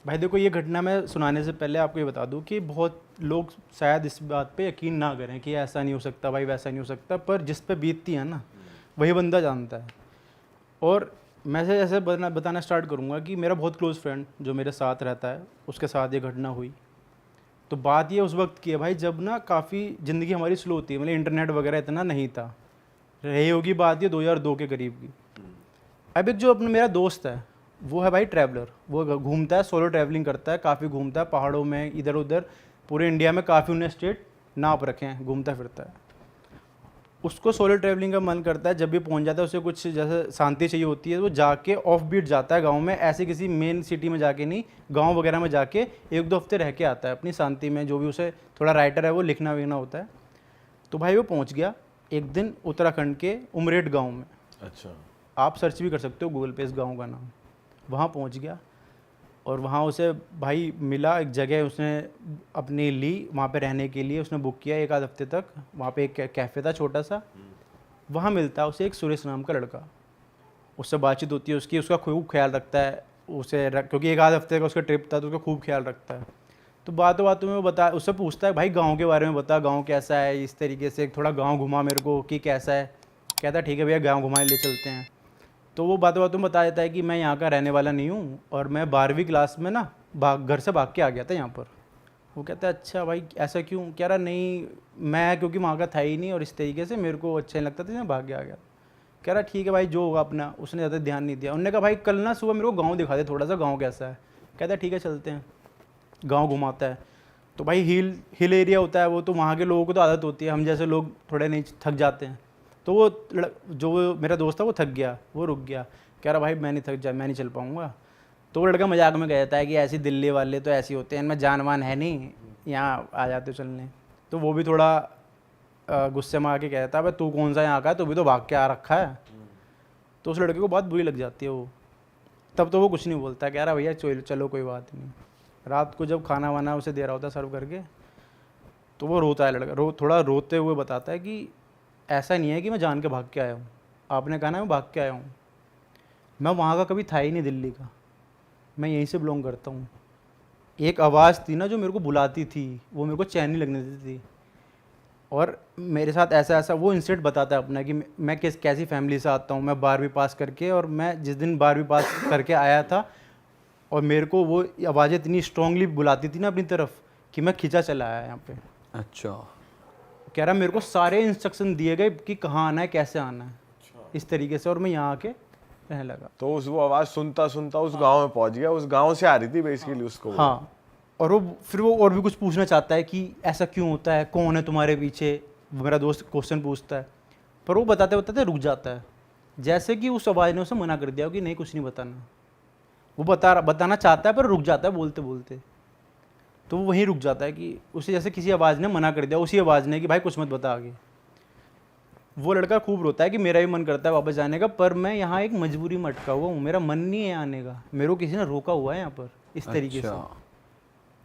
भाई देखो, ये घटना मैं सुनाने से पहले आपको ये बता दूं कि बहुत लोग शायद इस बात पे यकीन ना करें कि ऐसा नहीं हो सकता भाई, वैसा नहीं हो सकता, पर जिस पे बीतती है ना वही बंदा जानता है। और मैं से ऐसे बताना स्टार्ट करूँगा कि मेरा बहुत क्लोज फ्रेंड जो मेरे साथ रहता है, उसके साथ ये घटना हुई। तो बात ये उस वक्त की है भाई जब ना काफ़ी ज़िंदगी हमारी स्लो होती है, मतलब इंटरनेट वगैरह इतना नहीं था। रही होगी बात ये 2002 के करीब की। अब एक जो अपना मेरा दोस्त है वो है भाई ट्रैवलर, वो घूमता है, सोलो ट्रैवलिंग करता है, काफ़ी घूमता है पहाड़ों में, इधर उधर पूरे इंडिया में काफ़ी उन्हें स्टेट नाप रखे हैं, घूमता फिरता है। उसको सोलो ट्रैवलिंग का मन करता है, जब भी पहुंच जाता है उसे कुछ जैसे शांति चाहिए होती है, वो जाके ऑफ बीट जाता है गाँव में, ऐसे किसी मेन सिटी में जाके नहीं, गाँव वगैरह में जाके 1-2 हफ्ते रह के आता है अपनी शांति में, जो भी उसे थोड़ा राइटर है वो लिखना विखना होता है। तो भाई वो पहुँच गया एक दिन उत्तराखंड के उमरेड गाँव में। अच्छा। आप सर्च भी कर सकते हो गूगल पे इस गाँव का नाम। वहाँ पहुँच गया और वहाँ उसे भाई मिला, एक जगह उसने अपनी ली वहाँ पे रहने के लिए, उसने बुक किया 1-आध हफ्ते तक। वहाँ पे एक कैफ़े था छोटा सा, वहाँ मिलता है उसे एक सुरेश नाम का लड़का। उससे बातचीत होती है उसकी, उसका खूब ख्याल रखता है उसे, क्योंकि 1-आध हफ्ते का उसका ट्रिप था तो उसका खूब ख्याल रखता है। तो बातों बातों में वो बता, उससे पूछता है भाई गाँव के बारे में बता, गाँव कैसा है, इस तरीके से थोड़ा गाँव घुमा मेरे को कि कैसा है। कहता है ठीक है भैया गाँव घुमाने ले चलते हैं। तो वो बातों बातों में बता देता है कि मैं यहाँ का रहने वाला नहीं हूँ और मैं 12वीं क्लास में ना घर से भाग के आ गया था यहाँ पर। वो कहता है अच्छा भाई ऐसा क्यों? कह रहा नहीं मैं क्योंकि वहाँ का था ही नहीं और इस तरीके से मेरे को अच्छा नहीं लगता था, मैं भाग के आ गया। कह रहा ठीक है भाई जो होगा अपना। उसने ज़्यादा ध्यान नहीं दिया। उन्होंने कहा भाई कल ना सुबह मेरे को गाँव दिखा दे थोड़ा सा, गाँव कैसा है। कहता है ठीक है चलते हैं। गाँव घुमाता है। तो भाई हिल एरिया होता है वो, तो वहाँ के लोगों को तो आदत होती है, हम जैसे लोग थोड़े नहीं थक जाते हैं। तो वो जो मेरा दोस्त था वो थक गया, वो रुक गया। कह रहा भाई मैं नहीं थक जा, मैं नहीं चल पाऊँगा। तो वो लड़का मजाक में कहता है कि ऐसी दिल्ली वाले तो ऐसे होते हैं, इनमें जान मान है नहीं, यहाँ आ जाते हो चलने। तो वो भी थोड़ा गुस्से में आके कहता है भाई तू कौन सा यहाँ का है, तू भी तो भाग के आ रखा है। तो उस लड़के को बहुत बुरी लग जाती है वो। तब तो वो कुछ नहीं बोलता, कह रहा भैया चलो कोई बात नहीं। रात को जब खाना वाना उसे दे रहा होता है सर्व करके, तो वो रोता है लड़का, थोड़ा रोते हुए बताता है कि ऐसा नहीं है कि मैं जान के भाग के आया हूँ, आपने कहा ना मैं भाग के आया हूँ, मैं वहाँ का कभी था ही नहीं दिल्ली का, मैं यहीं से बिलोंग करता हूँ। एक आवाज़ थी ना जो मेरे को बुलाती थी, वो मेरे को चैन नहीं लगने देती थी। और मेरे साथ ऐसा ऐसा वो इंसिडेंट बताता है अपना कि मैं कैसी फैमिली से आता हूँ। मैं 12वीं पास करके, और मैं जिस दिन 12वीं पास करके आया था और मेरे को वो आवाज़ें इतनी स्ट्रांगली बुलाती थी ना अपनी तरफ कि मैं खिंचा चला आया यहाँ पे। अच्छा। कह रहा मेरे को सारे इंस्ट्रक्शन दिए गए कि कहाँ आना है, कैसे आना है, इस तरीके से, और मैं यहाँ आके रहने लगा। तो उस वो आवाज़ सुनता सुनता उस गांव में पहुंच गया, उस गांव से आ रही थी बेसिकली उसको। हाँ। और वो फिर वो और भी कुछ पूछना चाहता है कि ऐसा क्यों होता है, कौन है तुम्हारे पीछे, वो मेरा दोस्त क्वेश्चन पूछता है। पर वो बताते बताते रुक जाता है, जैसे कि उस आवाज़ ने उसे मना कर दिया कि नहीं कुछ नहीं बताना। वो बताना चाहता है पर रुक जाता है बोलते बोलते। तो वो वहीं रुक जाता है कि उसे जैसे किसी आवाज़ ने मना कर दिया, उसी आवाज़ ने कि भाई कुछ मत बता आगे। वो लड़का खूब रोता है कि मेरा भी मन करता है वापस जाने का, पर मैं यहाँ एक मजबूरी में अटका हुआ हूँ, मेरा मन नहीं है आने का, मेरे को किसी ने रोका हुआ है यहाँ पर इस तरीके से।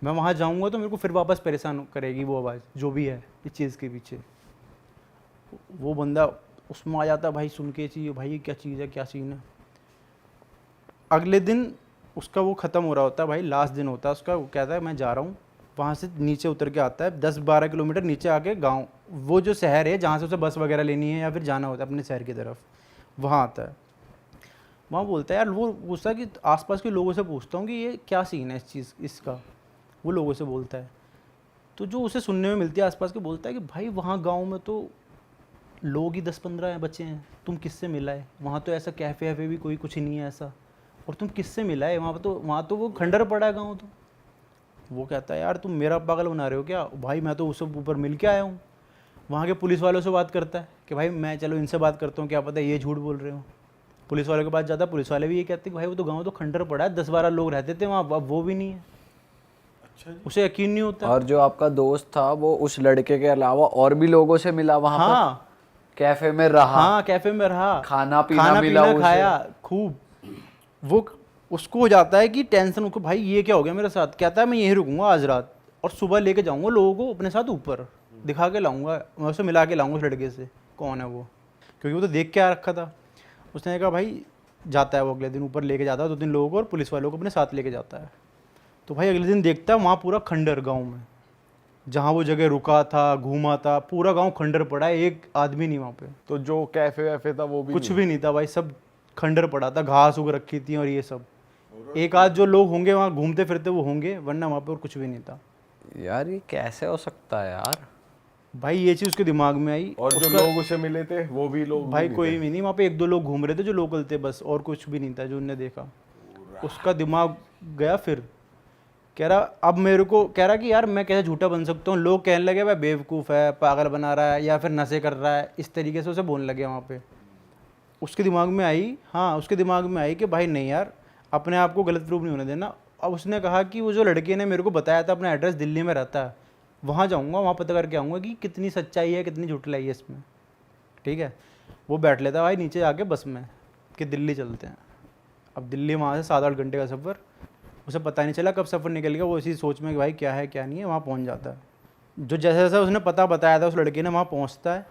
मैं वहाँ जाऊँगा तो मेरे को फिर वापस परेशान करेगी वो आवाज़ जो भी है इस चीज़ के पीछे। वो बंदा उसमें आ जाता है भाई सुन के चाहिए भाई क्या चीज़ है, क्या सीन है। अगले दिन उसका वो ख़त्म हो रहा होता है भाई, लास्ट दिन होता है उसका। वो कहता है मैं जा रहा हूँ। वहाँ से नीचे उतर के आता है 10-12 किलोमीटर नीचे आके गांव, वो जो शहर है जहाँ से उसे बस वगैरह लेनी है या फिर जाना होता है अपने शहर की तरफ, वहाँ आता है। वहाँ बोलता है यार, वो पूछता कि आसपास के लोगों से पूछता हूँ कि ये क्या सीन है इस चीज़ इसका। वो लोगों से बोलता है तो जो उसे सुनने में मिलती है आसपास के, बोलता है कि भाई वहाँ गाँव में तो लोग ही 10-15 बच्चे हैं, तुम किससे मिला है? वहाँ तो ऐसा कैफ़े वैफ़े भी कोई कुछ नहीं है ऐसा, और तुम किससे मिला है? वहाँ तो वो खंडर पड़ा है गाँव। तो वो कहता है यार तुम मेरा पागल बना रहे हो क्या भाई, मैं तो उससे ऊपर मिल के आया हूँ। वहाँ के पुलिस वालों से बात करता है कि भाई मैं चलो इनसे बात करता हूँ, क्या पता ये झूठ बोल रहे हो। पुलिस वालों के पास जाता है, पुलिस वाले भी ये कहते हैं कि भाई वो तो गाँव तो खंडर पड़ा है, 10-12 लोग रहते थे वहाँ, अब वो भी नहीं है। अच्छा। उसे यकीन नहीं होता। और जो आपका दोस्त था वो उस लड़के के अलावा और भी लोगों से मिला वहाँ हाँ, कैफे में रहा? हाँ कैफे में रहा, खाना पीना खाया खूब। वो उसको हो जाता है कि टेंशन, उसको भाई ये क्या हो गया मेरे साथ। कहता है मैं यहीं रुकूंगा आज रात और सुबह लेके जाऊंगा लोगों को अपने साथ ऊपर, दिखा के लाऊंगा, मैं उसे मिला के लाऊंगा उस लड़के से कौन है वो, क्योंकि वो तो देख के आ रखा था। उसने कहा भाई जाता है वो अगले दिन ऊपर लेके जाता है 2-3 लोगों को और पुलिस वालों को अपने साथ लेके जाता है। तो भाई अगले दिन देखता है वहाँ पूरा खंडर गांव में, जहाँ वो जगह रुका था, घूमा था, पूरा गांव खंडर पड़ा है, एक आदमी नहीं वहाँ पे, तो जो कैफे वैफे था वो भी कुछ भी नहीं था भाई, सब खंडर पड़ा था, घास उग रखी थी और ये सब। एक आध जो लोग होंगे वहाँ घूमते फिरते वो होंगे, वरना वहाँ पे और कुछ भी नहीं था। यार ये कैसे हो सकता है यार? भाई ये चीज़ उसके दिमाग में आई। और जो लोग उसे मिले थे वो भी लोग भाई भी कोई भी नहीं, वहाँ पे एक दो लोग घूम रहे थे जो लोकल थे बस, और कुछ भी नहीं था जो उनने देखा। उसका दिमाग गया, फिर कह रहा अब मेरे को, कह रहा कि यार मैं कैसे झूठा बन सकता हूँ, लोग कहने लगे भाई बेवकूफ़ है, पागल बना रहा है, या फिर नशे कर रहा है, इस तरीके से उसे बोलने लगे वहाँ पे। उसके दिमाग में आई, हाँ उसके दिमाग में आई कि भाई नहीं यार, अपने आप को गलत प्रूफ नहीं होने देना। अब उसने कहा कि वो जो लड़के ने मेरे को बताया था अपना एड्रेस दिल्ली में रहता है, वहाँ जाऊँगा, वहाँ पता करके आऊँगा कि कितनी सच्चाई है, कितनी झुठलाई है इसमें। ठीक है, वो बैठ लेता भाई नीचे जाके बस में कि दिल्ली चलते हैं। अब दिल्ली वहाँ से 7-8 घंटे का सफ़र, उसे पता नहीं चला कब सफ़र निकल गया, वो इसी सोच में कि भाई क्या है क्या नहीं है, वहाँ पहुँच जाता है। जो जैसे जैसा उसने पता बताया था उस लड़के ने, वहाँ पहुँचता है,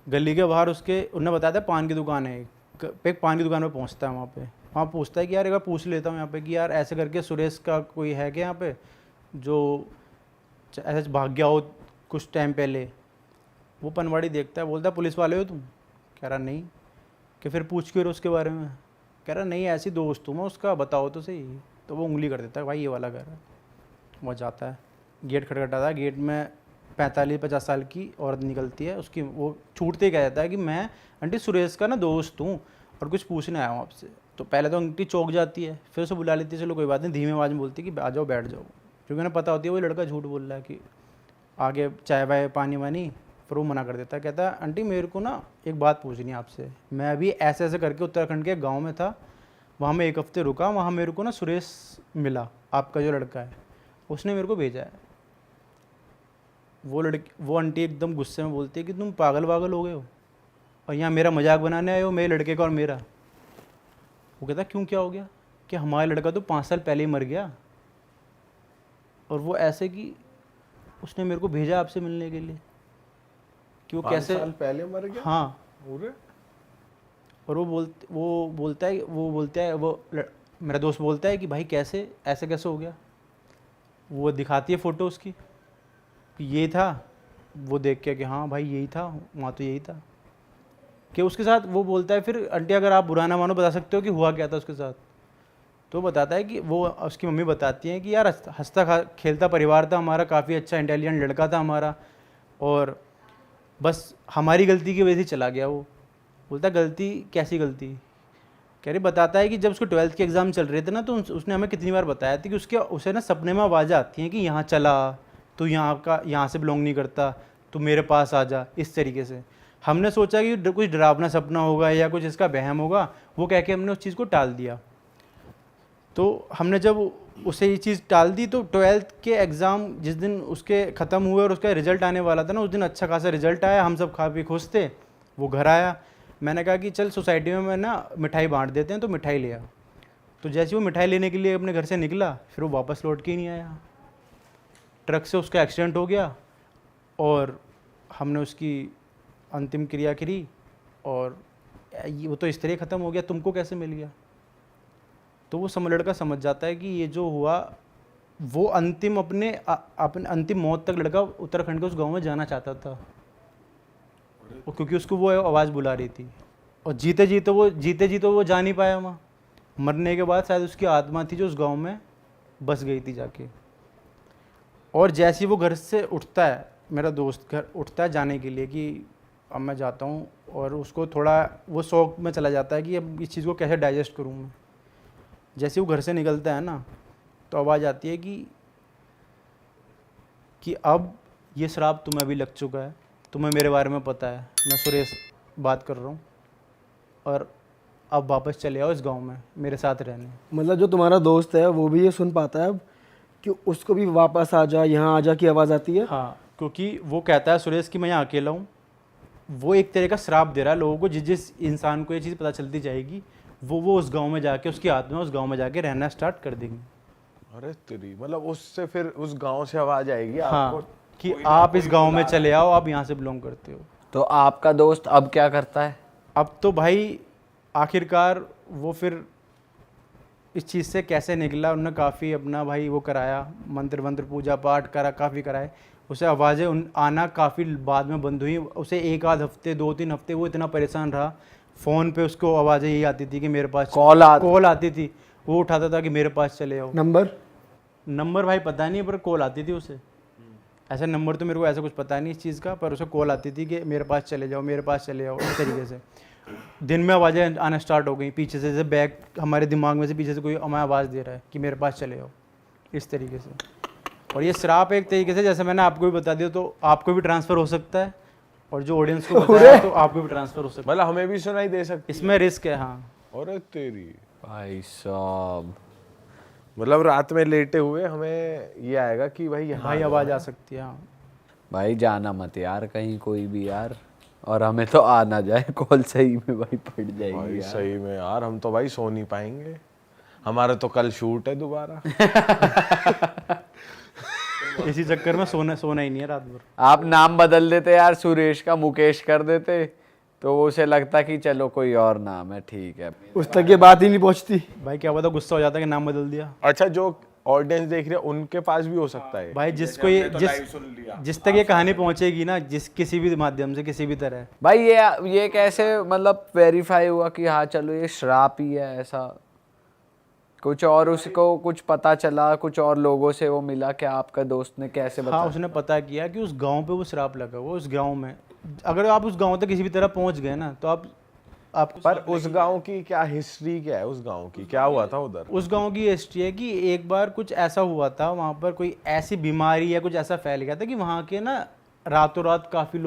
गली के बाहर उसके उन्होंने बताया था पान की दुकान है, एक पान की दुकान पे पहुँचता है। वहाँ पूछता है कि यार एक बार पूछ लेता हूँ यहाँ पे कि यार ऐसे करके सुरेश का कोई है क्या यहाँ पे जो ऐसे भाग गया हो कुछ टाइम पहले। वो पनवाड़ी देखता है, बोलता है पुलिस वाले हो तुम? कह रहा नहीं। कि फिर पूछ क्यों रहे उसके बारे में? कह रहा नहीं ऐसी दोस्त हूँ मैं उसका, बताओ तो सही। तो वो उंगली कर देता है, भाई ये वाला घर है। वो जाता है, गेट खटखटाता है, गेट में 45-50 साल की औरत निकलती है। उसकी वो छूटते ही कह जाता है कि मैं आंटी सुरेश का ना दोस्त हूँ और कुछ पूछने आया हूँ आपसे। तो पहले तो आंटी चौंक जाती है, फिर उसे बुला लेती है, चलो कोई बात नहीं, धीमी आवाज़ में बोलती है कि आ जाओ बैठ जाओ, क्योंकि उन्हें पता होती है वो लड़का झूठ बोल रहा है कि आगे चाय वाय पानी वानी। फिर वो मना कर देता है, कहता है आंटी मेरे को ना एक बात पूछनी है आपसे, मैं अभी ऐसे ऐसे करके उत्तराखंड के गाँव में था, वहाँ मैं 1 हफ्ते रुका, वहाँ मेरे को ना सुरेश मिला, आपका जो लड़का है, उसने मेरे को भेजा है। वो आंटी एकदम गुस्से में बोलती है कि तुम पागल वागल हो गए हो और यहाँ मेरा मजाक बनाने आए हो, मेरे लड़के का और मेरा। वो कहता क्यों, क्या हो गया? कि हमारा लड़का तो 5 साल पहले ही मर गया, और वो ऐसे कि उसने मेरे को भेजा आपसे मिलने के लिए कि वो 5 कैसे साल पहले मर गया। हाँ। पूरे और मेरा दोस्त बोलता है कि भाई कैसे, ऐसे कैसे हो गया? वो दिखाती है फ़ोटो उसकी कि ये था, वो देख के कि हाँ भाई यही था, वहाँ तो यही था। कि उसके साथ वो बोलता है फिर आंटी अगर आप बुरा ना मानो बता सकते हो कि हुआ क्या था उसके साथ? तो बताता है कि वो उसकी मम्मी बताती हैं कि यार हंसता खेलता परिवार था हमारा, काफ़ी अच्छा इंटेलिजेंट लड़का था हमारा, और बस हमारी गलती की वजह से चला गया वो। बोलता गलती, कैसी गलती? कह रही, बताता है कि जब उसको 12th के एग्ज़ाम चल रहे थे ना, तो उसने हमें कितनी बार बताया था कि उसे ना सपने में आवाज़ें आती हैं कि यहाँ चला, तो यहाँ से बिलोंग नहीं करता, तो मेरे पास आ जा, इस तरीके से। हमने सोचा कि कुछ डरावना सपना होगा या कुछ इसका वहम होगा, वो कह के हमने उस चीज़ को टाल दिया। तो हमने जब उसे ये चीज़ टाल दी, तो 12th के एग्ज़ाम जिस दिन उसके ख़त्म हुए और उसका रिज़ल्ट आने वाला था ना, उस दिन अच्छा खासा रिज़ल्ट आया, हम सब खा पी खुश थे। वो घर आया, मैंने कहा कि चल सोसाइटी में मैं ना मिठाई बांट देते हैं, तो मिठाई लिया। तो जैसे वो मिठाई लेने के लिए अपने घर से निकला, फिर वो वापस लौट के ही नहीं आया। ट्रक से उसका एक्सीडेंट हो गया और हमने उसकी अंतिम क्रिया करी, और वो तो इस तरह ख़त्म हो गया, तुमको कैसे मिल गया? तो वो लड़का समझ जाता है कि ये जो हुआ वो अपने अंतिम मौत तक लड़का उत्तराखंड के उस गांव में जाना चाहता था, और क्योंकि उसको वो आवाज़ बुला रही थी, और जीते जी तो वो जा नहीं पाया वहाँ। मरने के बाद शायद उसकी आत्मा थी जो उस गांव में बस गई थी जाके। और जैसे ही वो घर से उठता है, मेरा दोस्त घर उठता है जाने के लिए कि अब मैं जाता हूँ, और उसको थोड़ा वो शौक में चला जाता है कि अब इस चीज़ को कैसे डाइजेस्ट करूँ मैं। जैसे वो घर से निकलता है ना, तो आवाज़ आती है कि अब ये श्राप तुम्हें भी लग चुका है, तुम्हें मेरे बारे में पता है, मैं सुरेश बात कर रहा हूँ, और अब वापस चले आओ इस गांव में मेरे साथ रहने। मतलब जो तुम्हारा दोस्त है वो भी ये सुन पाता है अब कि उसको भी वापस आ जा, यहाँ आ जा की आवाज़ आती है? हाँ, क्योंकि वो कहता है सुरेश कि मैं यहाँ अकेला हूँ। वो एक तरह का श्राप दे रहा है लोगों को, जिस इंसान को ये चीज़ पता चलती जाएगी, वो उस गांव में जाके, उसकी आत्मा उस गांव में जाके रहना स्टार्ट कर देंगी। अरे तेरी, मतलब उससे फिर उस गांव से आवाज आएगी हाँ, आपको कि आप इस गांव में चले आओ, आप यहाँ से बिलोंग करते हो। तो आपका दोस्त अब क्या करता है? अब तो भाई आखिरकार वो फिर इस चीज़ से कैसे निकला, उन्होंने काफ़ी अपना भाई वो कराया, मंत्र वंत्र पूजा पाठ करा, काफ़ी कराए। उसे आवाज़ें आना काफ़ी बाद में बंद हुई। उसे 1 आध हफ्ते 2-3 हफ्ते वो इतना परेशान रहा। फ़ोन पे उसको आवाज़ें यही आती थी कि मेरे पास कॉल आती थी, वो उठाता था कि मेरे पास चले आओ। नंबर भाई पता नहीं, पर कॉल आती थी उसे। ऐसा नंबर तो मेरे को ऐसा कुछ पता नहीं इस चीज़ का, पर उसे कॉल आती थी कि मेरे पास चले जाओ, मेरे पास चले जाओ, इस तरीके से। दिन में आवाज़ें आना स्टार्ट हो गई पीछे से, जैसे बैक हमारे दिमाग में से पीछे से कोई हमें आवाज़ दे रहा है कि मेरे पास चले जाओ, इस तरीके से। और ये श्राप एक तरीके से, जैसे मैंने आपको भी बता दिया, तो आपको भी ट्रांसफ़र हो सकता है, और जो ऑडियंस को बताया तो आपको भी ट्रांसफ़र हो सकता है। मतलब हमें भी सुनाई दे सकती है, इसमें रिस्क है। हाँ, और तेरी भाई साहब, मतलब रात में लेटे हुए हमें ये आएगा कि भाई यहाँ भाई आवाज़ आ सकती है। हाँ भाई जाना मत यार कहीं कोई भी यार, और हमें तो आ ना जाए कॉल, सही में भाई फट जाएगी भाई यार। सही में यार, हम तो भाई सो नहीं पाएंगे, हमारा तो कल शूट है दोबारा। इसी चक्कर में सोना ही नहीं है रात भर। आप नाम बदल देते यार, सुरेश का मुकेश कर देते, तो उसे लगता कि चलो कोई और नाम है, ठीक है। उस तक ये बात ही नहीं पहुंचती। भाई क्या पता गुस्सा हो जाता कि नाम बदल दिया। अच्छा, जो ऑडियंस देख रही है उनके पास भी हो सकता है भाई जिसको ये जिस तक ये कहानी पहुंचेगी ना, जिस किसी भी माध्यम से, किसी भी तरह। भाई ये कैसे मतलब वेरीफाई हुआ कि हाँ चलो ये श्राप ही है ऐसा? कुछ और उसको कुछ पता चला, कुछ और लोगों से वो मिला क्या? आपका दोस्त ने कैसे बताया? हाँ, उसने पता किया कि उस गांव पे वो श्राप लगा हुआ। उस गांव में अगर आप उस गांव तक किसी भी तरह पहुंच गए ना, तो आप पर उस गांव की क्या हिस्ट्री, क्या है उस गांव की, क्या हुआ था उधर? उस गांव की हिस्ट्री है कि एक बार कुछ ऐसा हुआ था, वहाँ पर कोई ऐसी बीमारी या कुछ ऐसा फैल गया था कि वहाँ के ना रातों रात काफ़ी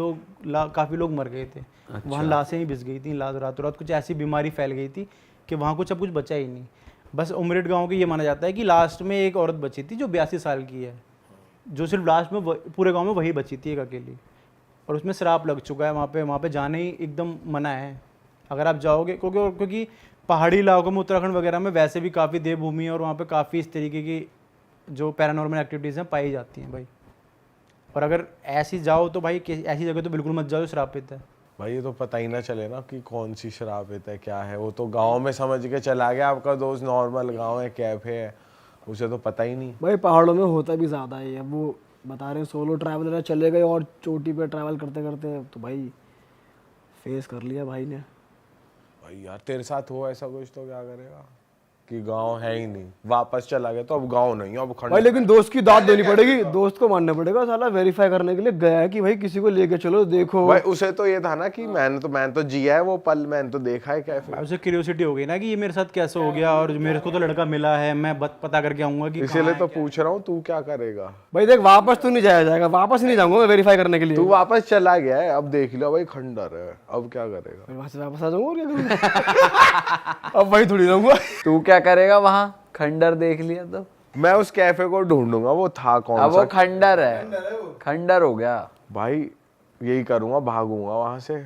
लोग मर गए थे। वहाँ लाशें ही बिस गई थी, रातों रात कुछ ऐसी बीमारी फैल गई थी कि वहाँ कुछ अब कुछ बचा ही नहीं। बस उमरेड गाँव की ये माना जाता है कि लास्ट में एक औरत बची थी जो 82 साल की है, जो सिर्फ लास्ट में पूरे गाँव में वही बची थी, एक अकेली। और उसमें श्राप लग चुका है। वहाँ पे जाने ही एकदम मना है अगर आप जाओगे, क्योंकि पहाड़ी इलाकों में, उत्तराखंड वगैरह में वैसे भी काफ़ी देवभूमि है, और वहाँ पे काफ़ी इस तरीके की जो पैरानॉर्मल एक्टिविटीज़ हैं पाई जाती हैं भाई। और अगर ऐसी जाओ तो भाई ऐसी जगह तो बिल्कुल मत जाओ जो श्रापित है। भाई ये तो पता ही ना चले ना कि कौन सी श्रापित है, क्या है। वो तो गांव में समझ के चला गया, आपका दोस्त नॉर्मल गांव है, कैफे है, उसे तो पता ही नहीं। भाई पहाड़ों में होता भी ज़्यादा है। अब वो बता रहे हैं सोलो ट्रैवलर चले गए और चोटी पे ट्रैवल करते करते तो भाई फेस कर लिया भाई ने। भाई यार तेरे साथ हो ऐसा कुछ तो क्या करेगा कि गांव है ही नहीं, वापस चला गया तो अब गांव नहीं है, अब भाई खंड। लेकिन दोस्त की दाद देनी पड़ेगी, दोस्त को मानना पड़ेगा। साला वेरीफाई करने के लिए गया है कि भाई किसी को लेके चलो देखो। भाई उसे तो ये था ना कि मैंने तो जिया है वो पल, मैंने तो देखा है कैफे। भाई उसे क्यूरियोसिटी हो गई ना कि ये मेरे साथ कैसे हो गया, और मेरे को तो लड़का मिला है, मैं पता करके आऊँगा कि इसीलिए तो पूछ रहा हूँ, तू क्या करेगा? भाई देख वापस तो नहीं जाया जाएगा, वापस नहीं जाऊंगा मैं वेरीफाई करने के लिए। तू वापस चला गया है, अब देख लो भाई खंडर है, अब क्या करेगा? फिर वहां से वापस आ जाऊंगा और क्या करूंगा? अब वही थोड़ी रहूंगा। तू क्या करेगा वहाँ? खंडर देख लिया तो मैं उस कैफे को ढूंढूंगा, वो था कौन अब सा? वो खंडर है, खंडर हो गया भाई यही करूंगा, भागूंगा वहां से।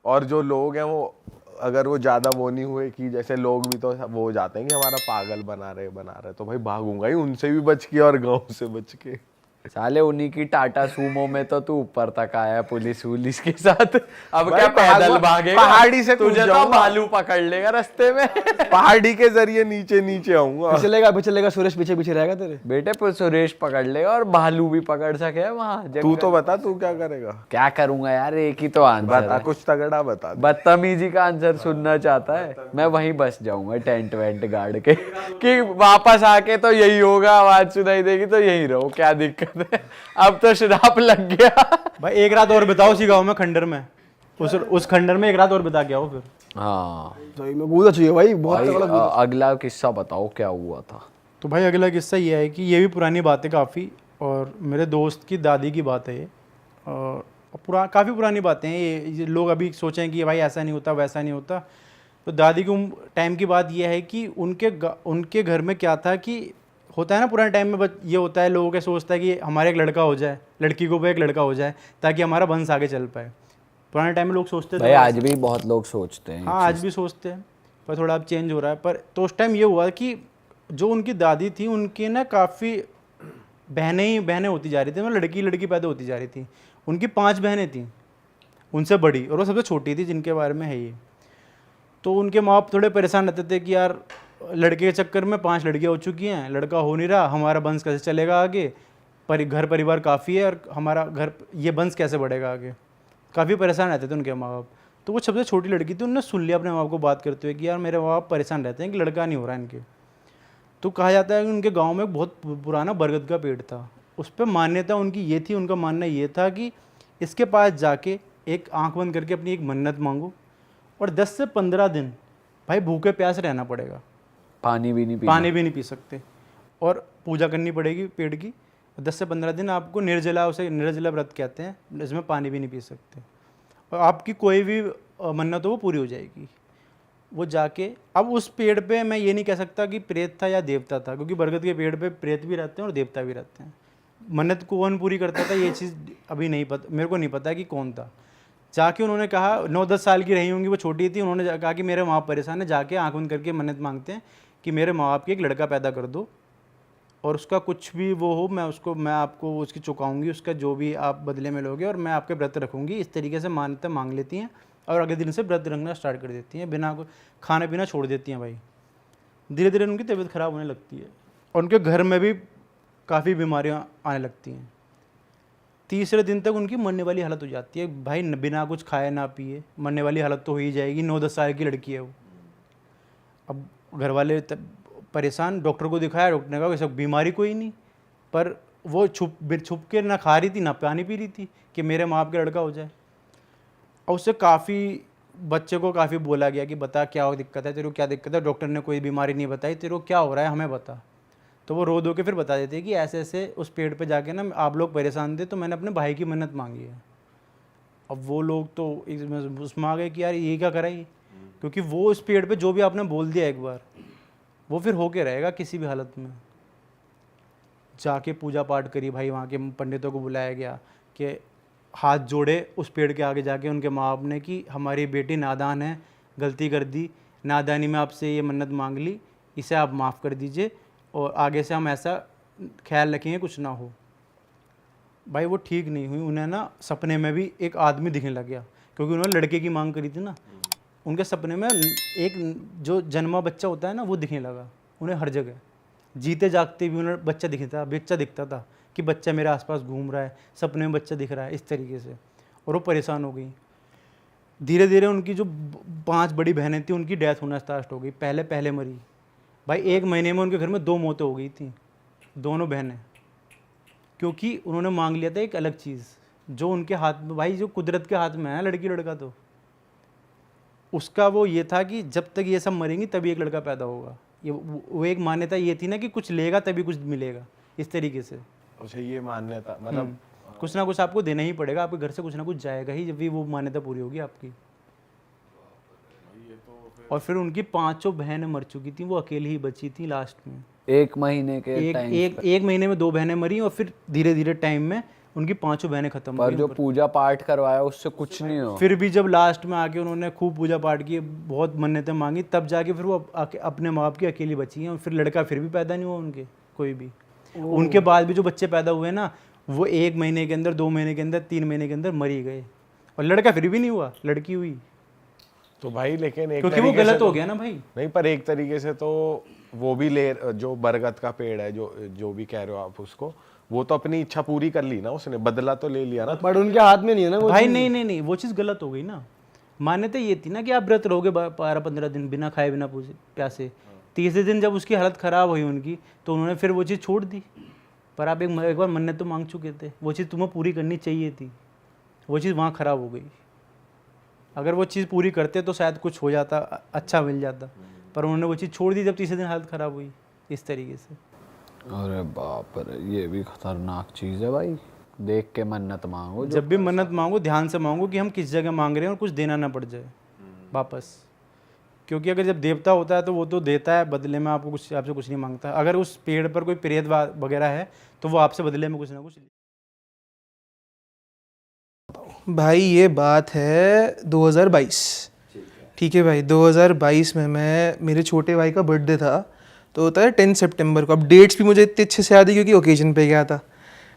और जो लोग हैं वो, अगर वो ज्यादा वो नहीं हुए कि जैसे लोग भी तो वो हो जाते हैं कि हमारा पागल बना रहे, तो भाई भागूंगा ही उनसे भी बच के और गांव से बच के। साले उन्हीं की टाटा सूमो में तो तू ऊपर तक आया पुलिस के साथ, अब भाई क्या पैदल भागो, भागेगा? पहाड़ी से कूद तुझे तो जाऊंगा। भालू पकड़ लेगा रास्ते में। पहाड़ी के जरिए नीचे आऊंगा। पिछलेगा सुरेश पीछे पीछे रहेगा तेरे। बेटे सुरेश पकड़ लेगा और भालू भी पकड़ सके वहाँ। तू तो बता, तू क्या करेगा? क्या करूंगा यार, एक ही तो आंसर बता, है। कुछ तगड़ा बता दे। बदतमीजी का आंसर सुनना चाहता है? मैं वहीं बस जाऊंगा टेंट वेंट गाड़ के कि वापस आके तो यही होगा, आवाज सुनाई देगी तो यही रहो, क्या दिक्कत है? अब तो श्राप लग गया। भाई एक रात और बिताओ उसी गाँव में, खंडर में, उस खंडर में एक रात और बिता के आओ फिर। हाँ सही में कूदा चाहिए भाई, बहुत भाई, तगड़ा। अगला किस्सा बताओ क्या हुआ था? तो भाई अगला किस्सा ये है कि ये भी पुरानी बात है काफ़ी, और मेरे दोस्त की दादी की बात है ये। और काफ़ी पुरानी बातें हैं ये लोग अभी सोचें कि भाई ऐसा नहीं होता वैसा नहीं होता। तो दादी के टाइम की बात ये है कि उनके घर में क्या था कि होता है ना पुराने टाइम में, ये होता है लोगों के सोचता है कि हमारे एक लड़का हो जाए, लड़की को भी एक लड़का हो जाए ताकि हमारा वंश आगे चल पाए। पुराने टाइम में लोग सोचते थे। भाई आज भी बहुत लोग सोचते हैं। हाँ आज भी सोचते हैं, पर थोड़ा अब चेंज हो रहा है। पर तो उस टाइम ये हुआ कि जो उनकी दादी थी उनकी ना काफ़ी बहनें होती जा रही थी, मतलब लड़की पैदा होती जा रही थी। उनकी 5 बहनें थीं उनसे बड़ी, और वो सबसे छोटी थी जिनके बारे में है ये। तो उनके माँ बाप थोड़े परेशान रहते थे कि यार लड़के के चक्कर में 5 लड़कियां हो चुकी हैं, लड़का हो नहीं रहा, हमारा वंश कैसे चलेगा आगे, घर परिवार काफ़ी है और हमारा घर ये वंश कैसे बढ़ेगा आगे। काफ़ी परेशान रहते थे उनके माँ बाप। तो वो सबसे छोटी लड़की थी, उन्होंने सुन लिया अपने माँ बाप को बात करते हुए कि यार मेरे माँ बाप परेशान रहते हैं कि लड़का नहीं हो रहा इनके। तो कहा जाता है कि उनके गाँव में बहुत पुराना बरगद का पेड़ था, उस पर मान्यता उनकी ये थी, उनका मानना ये था कि इसके पास जाके एक आंख बंद करके अपनी एक मन्नत मांगो और 10 से 15 दिन भाई भूखे प्यास रहना पड़ेगा, पानी भी नहीं पी सकते और पूजा करनी पड़ेगी पेड़ की। 10 से 15 दिन आपको निर्जला, उसे निर्जला व्रत कहते हैं, इसमें पानी भी नहीं पी सकते और आपकी कोई भी मन्नत हो वो पूरी हो जाएगी। वो जाके अब उस पेड़ पे मैं ये नहीं कह सकता कि प्रेत था या देवता था, क्योंकि बरगद के पेड़ पे प्रेत भी रहते हैं और देवता भी रहते हैं। मन्नत कौन पूरी करता था ये चीज़ अभी नहीं पता, मेरे को नहीं पता कि कौन था। जाके उन्होंने कहा, 9-10 साल की रही होंगी, वो छोटी थी, उन्होंने कहा कि मेरे माँ बाप परेशान है, जाके आँख बंद करके मन्नत मांगते हैं कि मेरे माँ बाप की एक लड़का पैदा कर दो और उसका कुछ भी वो हो मैं आपको उसकी चुकाऊंगी, उसका जो भी आप बदले में लोगे और मैं आपके व्रत रखूँगी। इस तरीके से मान्यता मांग लेती हैं और अगले दिन से व्रत रखना स्टार्ट कर देती हैं, बिना खाना पीना छोड़ देती हैं भाई। धीरे धीरे उनकी तबीयत ख़राब होने लगती है और उनके घर में भी काफ़ी बीमारियाँ आने लगती हैं। तीसरे दिन तक उनकी मरने वाली हालत हो जाती है भाई, बिना कुछ खाए ना पिए मरने वाली हालत तो हो ही जाएगी। 9-10 साल की लड़की है वो। अब घर वाले परेशान, डॉक्टर को दिखाया, डॉक्टर ने कहा वैसे बीमारी कोई नहीं, पर वो छुप के ना खा रही थी ना पानी पी रही थी कि मेरे माँ बाप का लड़का हो जाए। और उससे काफ़ी बच्चे को काफ़ी बोला गया कि बता क्या दिक्कत है तेरे को, क्या दिक्कत है, डॉक्टर ने कोई बीमारी नहीं बताई, तेरे को क्या हो रहा है हमें बता। तो वो रो धो के फिर बता देते हैं कि ऐसे ऐसे उस पेड़ पे जाके ना आप लोग परेशान थे तो मैंने अपने भाई की मन्नत मांगी है। अब वो लोग तो उसमें आ गए कि यार ये क्या करा ये, क्योंकि वो उस पेड़ पे जो भी आपने बोल दिया एक बार वो फिर होके रहेगा किसी भी हालत में। जाके पूजा पाठ करी भाई, वहाँ के पंडितों को बुलाया गया कि हाथ जोड़े उस पेड़ के आगे जाके उनके माँ बाप ने कि हमारी बेटी नादान है, गलती कर दी, नादानी में आपसे ये मन्नत मांग ली, इसे आप माफ़ कर दीजिए और आगे से हम ऐसा ख्याल रखेंगे कुछ ना हो। भाई वो ठीक नहीं हुई, उन्हें ना सपने में भी एक आदमी दिखने लग गया, क्योंकि उन्होंने लड़के की मांग करी थी ना। उनके सपने में एक जो जन्मा बच्चा होता है ना वो दिखने लगा उन्हें हर जगह, जीते जागते भी उन्हें बच्चा दिखता था कि बच्चा मेरे आसपास घूम रहा है, सपने में बच्चा दिख रहा है, इस तरीके से। और वो परेशान हो गई। धीरे धीरे उनकी जो 5 बड़ी बहनें थी उनकी डेथ होना स्टार्ट हो गई, पहले मरी भाई। 1 महीने में उनके घर में 2 मौतें हो गई थी, दोनों बहनें, क्योंकि उन्होंने मांग लिया था एक अलग चीज़ जो उनके हाथ में, भाई जो कुदरत के हाथ में है लड़की लड़का, तो उसका वो ये था कि जब तक ये सब मरेंगी तभी एक लड़का पैदा होगा। ये वो एक मान्यता ये थी ना कि कुछ लेगा तभी कुछ मिलेगा, इस तरीके से। अच्छा, ये मान्यता मतलब कुछ ना कुछ आपको देना ही पड़ेगा, आपके घर से कुछ ना कुछ जाएगा ही, जब भी वो मान्यता पूरी होगी आपकी। और फिर उनकी 5 बहनें मर चुकी थी, वो अकेली ही बची थी लास्ट में। 1 महीने के एक महीने में 2 बहनें मरी और फिर धीरे धीरे टाइम में उनकी 5 बहनें खत्म हो पर गई। जो पूजा पाठ करवाया उससे कुछ नहीं हो। फिर भी जब लास्ट में आके उन्होंने खूब पूजा पाठ की, बहुत मन्नतें मांगी, तब जाके फिर वो अपने माँ बाप की अकेली बची हैं। फिर लड़का फिर भी पैदा नहीं हुआ उनके, कोई भी। उनके बाद भी जो बच्चे पैदा हुए ना वो 1 महीने के अंदर, 2 महीने के अंदर, 3 महीने के अंदर मर ही गए, और लड़का फिर भी नहीं हुआ, लड़की हुई। तो भाई लेकिन एक क्योंकि वो गलत हो गया ना भाई। नहीं, पर एक तरीके से तो वो भी जो बरगद का पेड़ है, जो भी कह रहे हो आप उसको, वो तो अपनी इच्छा पूरी कर ली ना, उसने बदला तो ले लिया ना। बट उनके हाथ में नहीं है ना वो भाई। नहीं, वो चीज़ गलत हो गई ना। मान्यता ये थी ना कि आप व्रत रहोगे 12-15 दिन बिना खाए बिना प्यासे। तीसरे दिन जब उसकी हालत ख़राब हुई उनकी, तो उन्होंने फिर वो चीज़ छोड़ दी। पर आप एक बार मन्नत तो मांग चुके थे, वो चीज़ तुम्हें पूरी करनी चाहिए थी, वो चीज़ वहाँ ख़राब हो गई। अगर वो चीज़ पूरी करते तो शायद कुछ हो जाता, अच्छा मिल जाता, पर उन्होंने वो चीज़ छोड़ दी जब तीसरे दिन हालत ख़राब हुई, इस तरीके से। अरे बाप रे, ये भी खतरनाक चीज़ है भाई। देख के मन्नत मांगो, जब भी मन्नत मांगो ध्यान से मांगो कि हम किस जगह मांग रहे हैं और कुछ देना ना पड़ जाए वापस। क्योंकि अगर जब देवता होता है तो वो तो देता है बदले में, आपसे कुछ नहीं मांगता। अगर उस पेड़ पर कोई प्रेत वगैरह है तो वो आपसे बदले में कुछ ना कुछ। भाई ये बात है 2022, ठीक है भाई। 2022 में मेरे छोटे भाई का बर्थडे था, तो होता है 10 सितंबर को। अब डेट्स भी मुझे इतने अच्छे से याद है क्योंकि ओकेजन पे गया था।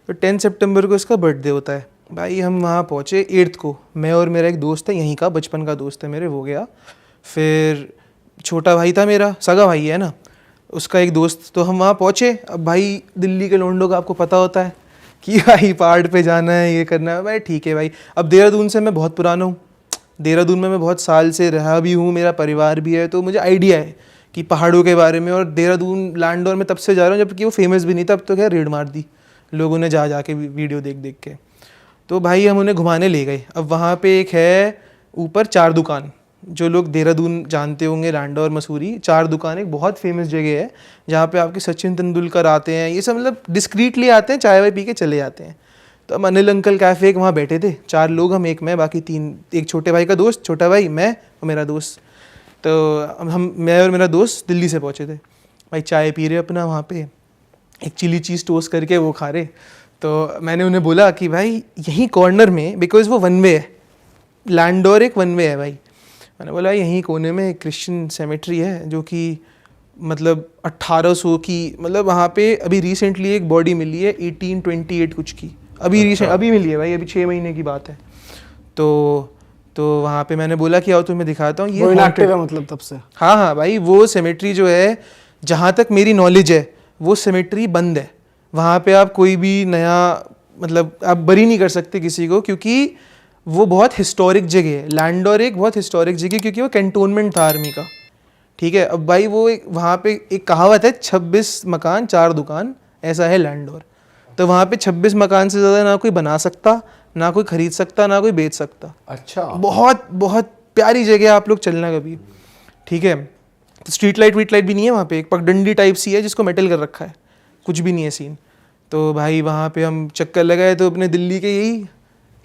तो 10 सितंबर को इसका बर्थडे होता है भाई। हम वहाँ पहुँचे 8th को, मैं और मेरा एक दोस्त है यहीं का, बचपन का दोस्त है मेरे, वो गया। फिर छोटा भाई था मेरा, सगा भाई है ना, उसका एक दोस्त, तो हम वहाँ पहुँचे। अब भाई दिल्ली के लोंडों का आपको पता होता है कि भाई पहाड़ पे जाना है, ये करना है। भाई ठीक है भाई, अब देहरादून से मैं बहुत पुराना हूँ, देहरादून में मैं बहुत साल से रहा भी हूँ, मेरा परिवार भी है, तो मुझे आइडिया है कि पहाड़ों के बारे में। और देहरादून लैंडोर में तब से जा रहा हूँ जबकि वो फेमस भी नहीं था, अब तो क्या रेड मार दी लोगों ने जा के वीडियो देख देख के। तो भाई हम उन्हें घुमाने ले गए। अब वहाँ पे एक है ऊपर 4 दुकान, जो लोग देहरादून जानते होंगे, लैंडोर मसूरी, 4 दुकान, एक बहुत फेमस जगह है जहाँ पे आपके सचिन तेंदुलकर आते हैं, ये सब मतलब डिस्क्रीटली आते हैं, चाय वाय पी के चले जाते हैं। तो हम अनिल अंकल कैफ़े एक वहाँ बैठे थे, 4 लोग हम, एक मैं, बाकी 3, एक छोटे भाई का दोस्त, छोटा भाई, मैं और मेरा दोस्त। तो मैं और मेरा दोस्त दिल्ली से पहुँचे थे। भाई चाय पी रहे अपना वहाँ पे, एक चिली चीज़ टोस्ट करके वो खा रहे। तो मैंने उन्हें बोला कि भाई यहीं कॉर्नर में, बिकॉज वो वन वे है, लैंडोर एक वन वे है भाई, मैंने बोला यहीं कोने में एक क्रिश्चियन सेमेट्री है जो कि मतलब 1800 की, मतलब वहाँ पे अभी रिसेंटली एक बॉडी मिली है 1828 कुछ की, अभी रिसेंट अभी मिली है भाई, अभी 6 महीने की बात है। तो वहाँ पे मैंने बोला कि आओ तुम्हें दिखाता हूँ, ये इनएक्टिव है मतलब तब से। हाँ हाँ भाई, वो सेमेट्री जो है, जहाँ तक मेरी नॉलेज है वो सेमेट्री बंद है। वहाँ पे आप कोई भी नया, मतलब आप बरी नहीं कर सकते किसी को, क्योंकि वो बहुत हिस्टोरिक जगह है। लैंडोर एक बहुत हिस्टोरिक जगह, क्योंकि वो कैंटोनमेंट था आर्मी का, ठीक है। अब भाई वो एक वहाँ पे एक कहावत है, 26 मकान 4 दुकान, ऐसा है लैंडोर। तो वहाँ पे 26 मकान से ज़्यादा ना कोई बना सकता, ना कोई खरीद सकता, ना कोई बेच सकता। अच्छा, बहुत बहुत प्यारी जगह, आप लोग चलना कभी, ठीक है। तो स्ट्रीट लाइट वीट लाइट भी नहीं है वहाँ पे, एक पगडंडी टाइप सी है जिसको मेटल कर रखा है, कुछ भी नहीं है सीन। तो भाई वहाँ पे हम चक्कर लगाए, तो अपने दिल्ली के यही